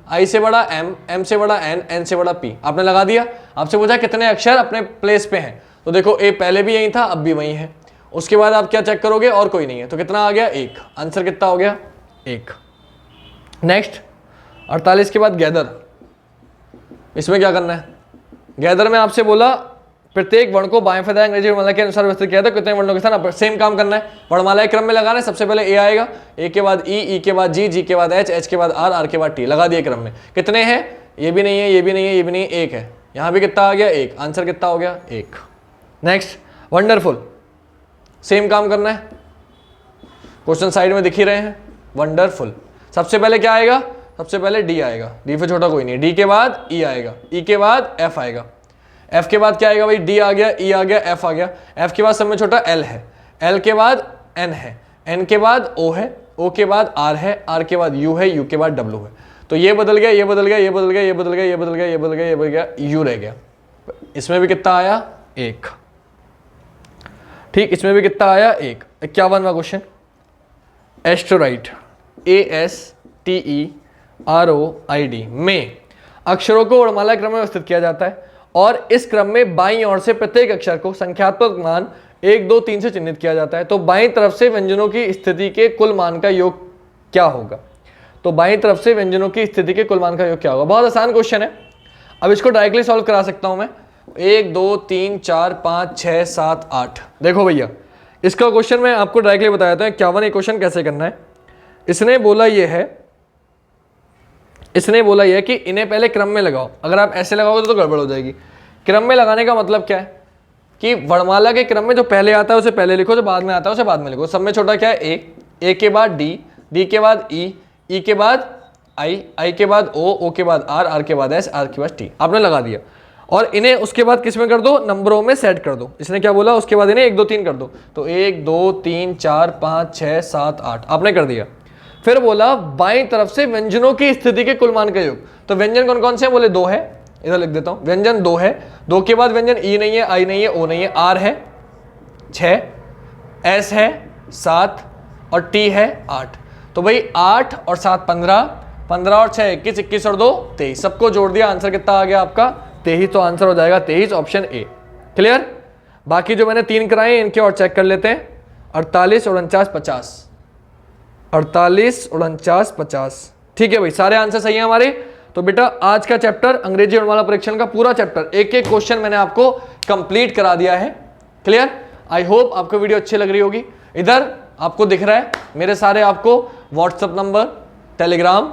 [SPEAKER 1] आई से बड़ा एम से बड़ा एन से बड़ा पी। आपने लगा दिया। आपसे पूछा कितने अक्षर अपने प्लेस पे हैं, तो देखो ए पहले भी यही था, अब भी वही है। उसके बाद आप क्या चेक करोगे? और कोई नहीं है, तो कितना आ गया? 1। आंसर कितना हो गया? 1। नेक्स्ट 48 के बाद गैदर। इसमें क्या करना है? गैदर में आपसे बोला प्रत्येक वर्ण को बाएं दाएं अंग्रेजी वर्णमाला के अनुसार व्यवस्थित किया था, कितने वर्णों के साथ सेम काम करना है, वर्णमाला के क्रम में लगाना है। सबसे पहले ए आएगा, ए के बाद ई के बाद जी के बाद एच के बाद आर के बाद टी, लगा दिए क्रम में। कितने हैं? ये भी नहीं है, ये भी नहीं है, ये भी नहीं है, 1 है। यहाँ भी कितना आ गया? 1। आंसर कितना हो गया? 1। Next wonderful. सेम काम करना है, क्वेश्चन साइड में दिख ही रहे हैं, वंडरफुल। सबसे पहले क्या आएगा, सबसे पहले डी आएगा, डी से छोटा कोई नहीं, डी के बाद ई आएगा, ई के बाद एफ आएगा, एफ के बाद क्या आएगा भाई, डी आ गया, ई आ गया, एफ आ गया, एफ के बाद सब में छोटा एल है, एल के बाद एन है, एन के बाद ओ है, ओ के बाद आर है, आर के बाद यू है, यू के बाद डब्ल्यू है। तो ये बदल गया, ये बदल गया, ये बदल गया, ये बदल गया, ये बदल गया, ये बदल गया, ये बदल गया, यू रह गया। इसमें भी कितना आया, एक। ठीक, इसमें भी कितना आया, एक। 51वां क्वेश्चन, एस्टेरॉइड ASTEROID में अक्षरों को वर्णमाला क्रम में व्यवस्थित किया जाता है और इस क्रम में बाईं ओर से प्रत्येक अक्षर को संख्यात्मक मान 1, 2, 3 से चिन्हित किया जाता है। तो बाईं तरफ से व्यंजनों की स्थिति के कुल मान का योग क्या होगा? तो बाईं तरफ से व्यंजनों की स्थिति के कुल मान का योग क्या होगा? बहुत आसान क्वेश्चन है, अब इसको डायरेक्टली सॉल्व करा सकता हूं मैं। 1, 2, 3, 4, 5, 6, 7, 8। देखो भैया, इसका क्वेश्चन मैं आपको डायरेक्टली बताया था 51 क्वेश्चन कैसे करना है। इसने बोला ये है कि इन्हें पहले क्रम में लगाओ। अगर आप ऐसे लगाओगे तो गड़बड़ हो जाएगी। क्रम में लगाने का मतलब क्या है कि वर्णमाला के क्रम में जो पहले आता है उसे पहले लिखो, जो बाद में आता है उसे बाद में लिखो। सब में छोटा क्या है, ए के बाद डी, डी के बाद ई के बाद आई के बाद ओ के बाद आर के बाद एस, आर के बाद टी। आपने लगा दिया और इन्हें उसके बाद किस में कर दो, नंबरों में सेट कर दो। इसने क्या बोला, उसके बाद इन्हें 1, 2, 3 कर दो। तो 1, 2, 3, 4, 5, 6, 7, 8 आपने कर दिया। फिर बोला बाईं तरफ से व्यंजनों की स्थिति के कुल मान का योग। तो व्यंजन कौन कौन से हैं, बोले 2 है, इधर लिख देता हूं, व्यंजन 2 है। 2 के बाद व्यंजन ई नहीं है, आई नहीं है, ओ नहीं है, आर है 6, एस है 7 और टी है 8। तो भाई 8 और 7 15, 15 और 6 21, 21 और 2 23। सबको जोड़ दिया, आंसर कितना आ गया आपका 23। तो आंसर हो जाएगा 23, ऑप्शन ए। क्लियर? बाकी जो मैंने 3 कराए इनके और चेक कर लेते हैं। 48, 49, 50, 48, 49, 50। ठीक है भाई, सारे आंसर सही हैं हमारे। तो बेटा आज का चैप्टर अंग्रेजी वर्णमाला परीक्षण का पूरा चैप्टर, एक एक क्वेश्चन मैंने आपको कंप्लीट करा दिया है। क्लियर? आई होप आपको वीडियो अच्छी लग रही होगी। इधर आपको दिख रहा है मेरे सारे आपको WhatsApp number, Telegram,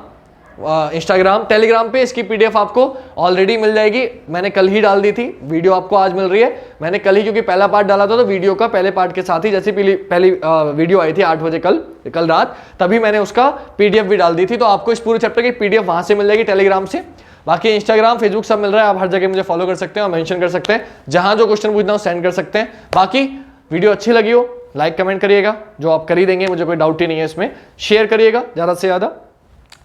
[SPEAKER 1] Instagram, Telegram पे इसकी पीडीएफ आपको ऑलरेडी मिल जाएगी। मैंने कल ही डाल दी थी, वीडियो आपको आज मिल रही है। मैंने कल ही, क्योंकि पहला पार्ट डाला था तो वीडियो का पहले पार्ट के साथ ही, जैसे पहली वीडियो आई थी 8 बजे कल रात, तभी मैंने उसका पीडीएफ भी डाल दी थी। तो आपको इस पूरे चैप्टर की पीडीएफ वहां से मिल जाएगी टेलीग्राम से। बाकी इंस्टाग्राम, फेसबुक सब मिल रहा है, आप हर जगह मुझे फॉलो कर सकते हैं और मेंशन कर सकते हैं, जहां जो क्वेश्चन पूछना हो सेंड कर सकते हैं। बाकी वीडियो अच्छी लगी हो लाइक कमेंट करिएगा, जो आप कर ही देंगे, मुझे कोई डाउट ही नहीं है इसमें। शेयर करिएगा ज़्यादा से ज़्यादा,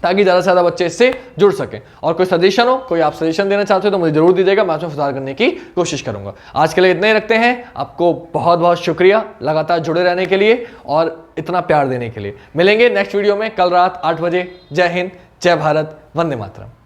[SPEAKER 1] ताकि ज़्यादा से ज़्यादा बच्चे इससे जुड़ सकें। और कोई सजेशन हो, कोई आप सजेशन देना चाहते हो तो मुझे जरूर दीजिएगा, मैं उसमें सुधार करने की कोशिश करूंगा। आज के लिए इतना ही रखते हैं। आपको बहुत बहुत शुक्रिया लगातार जुड़े रहने के लिए और इतना प्यार देने के लिए। मिलेंगे नेक्स्ट वीडियो में कल रात 8 बजे। जय हिंद, जय भारत, वंदे मातरम।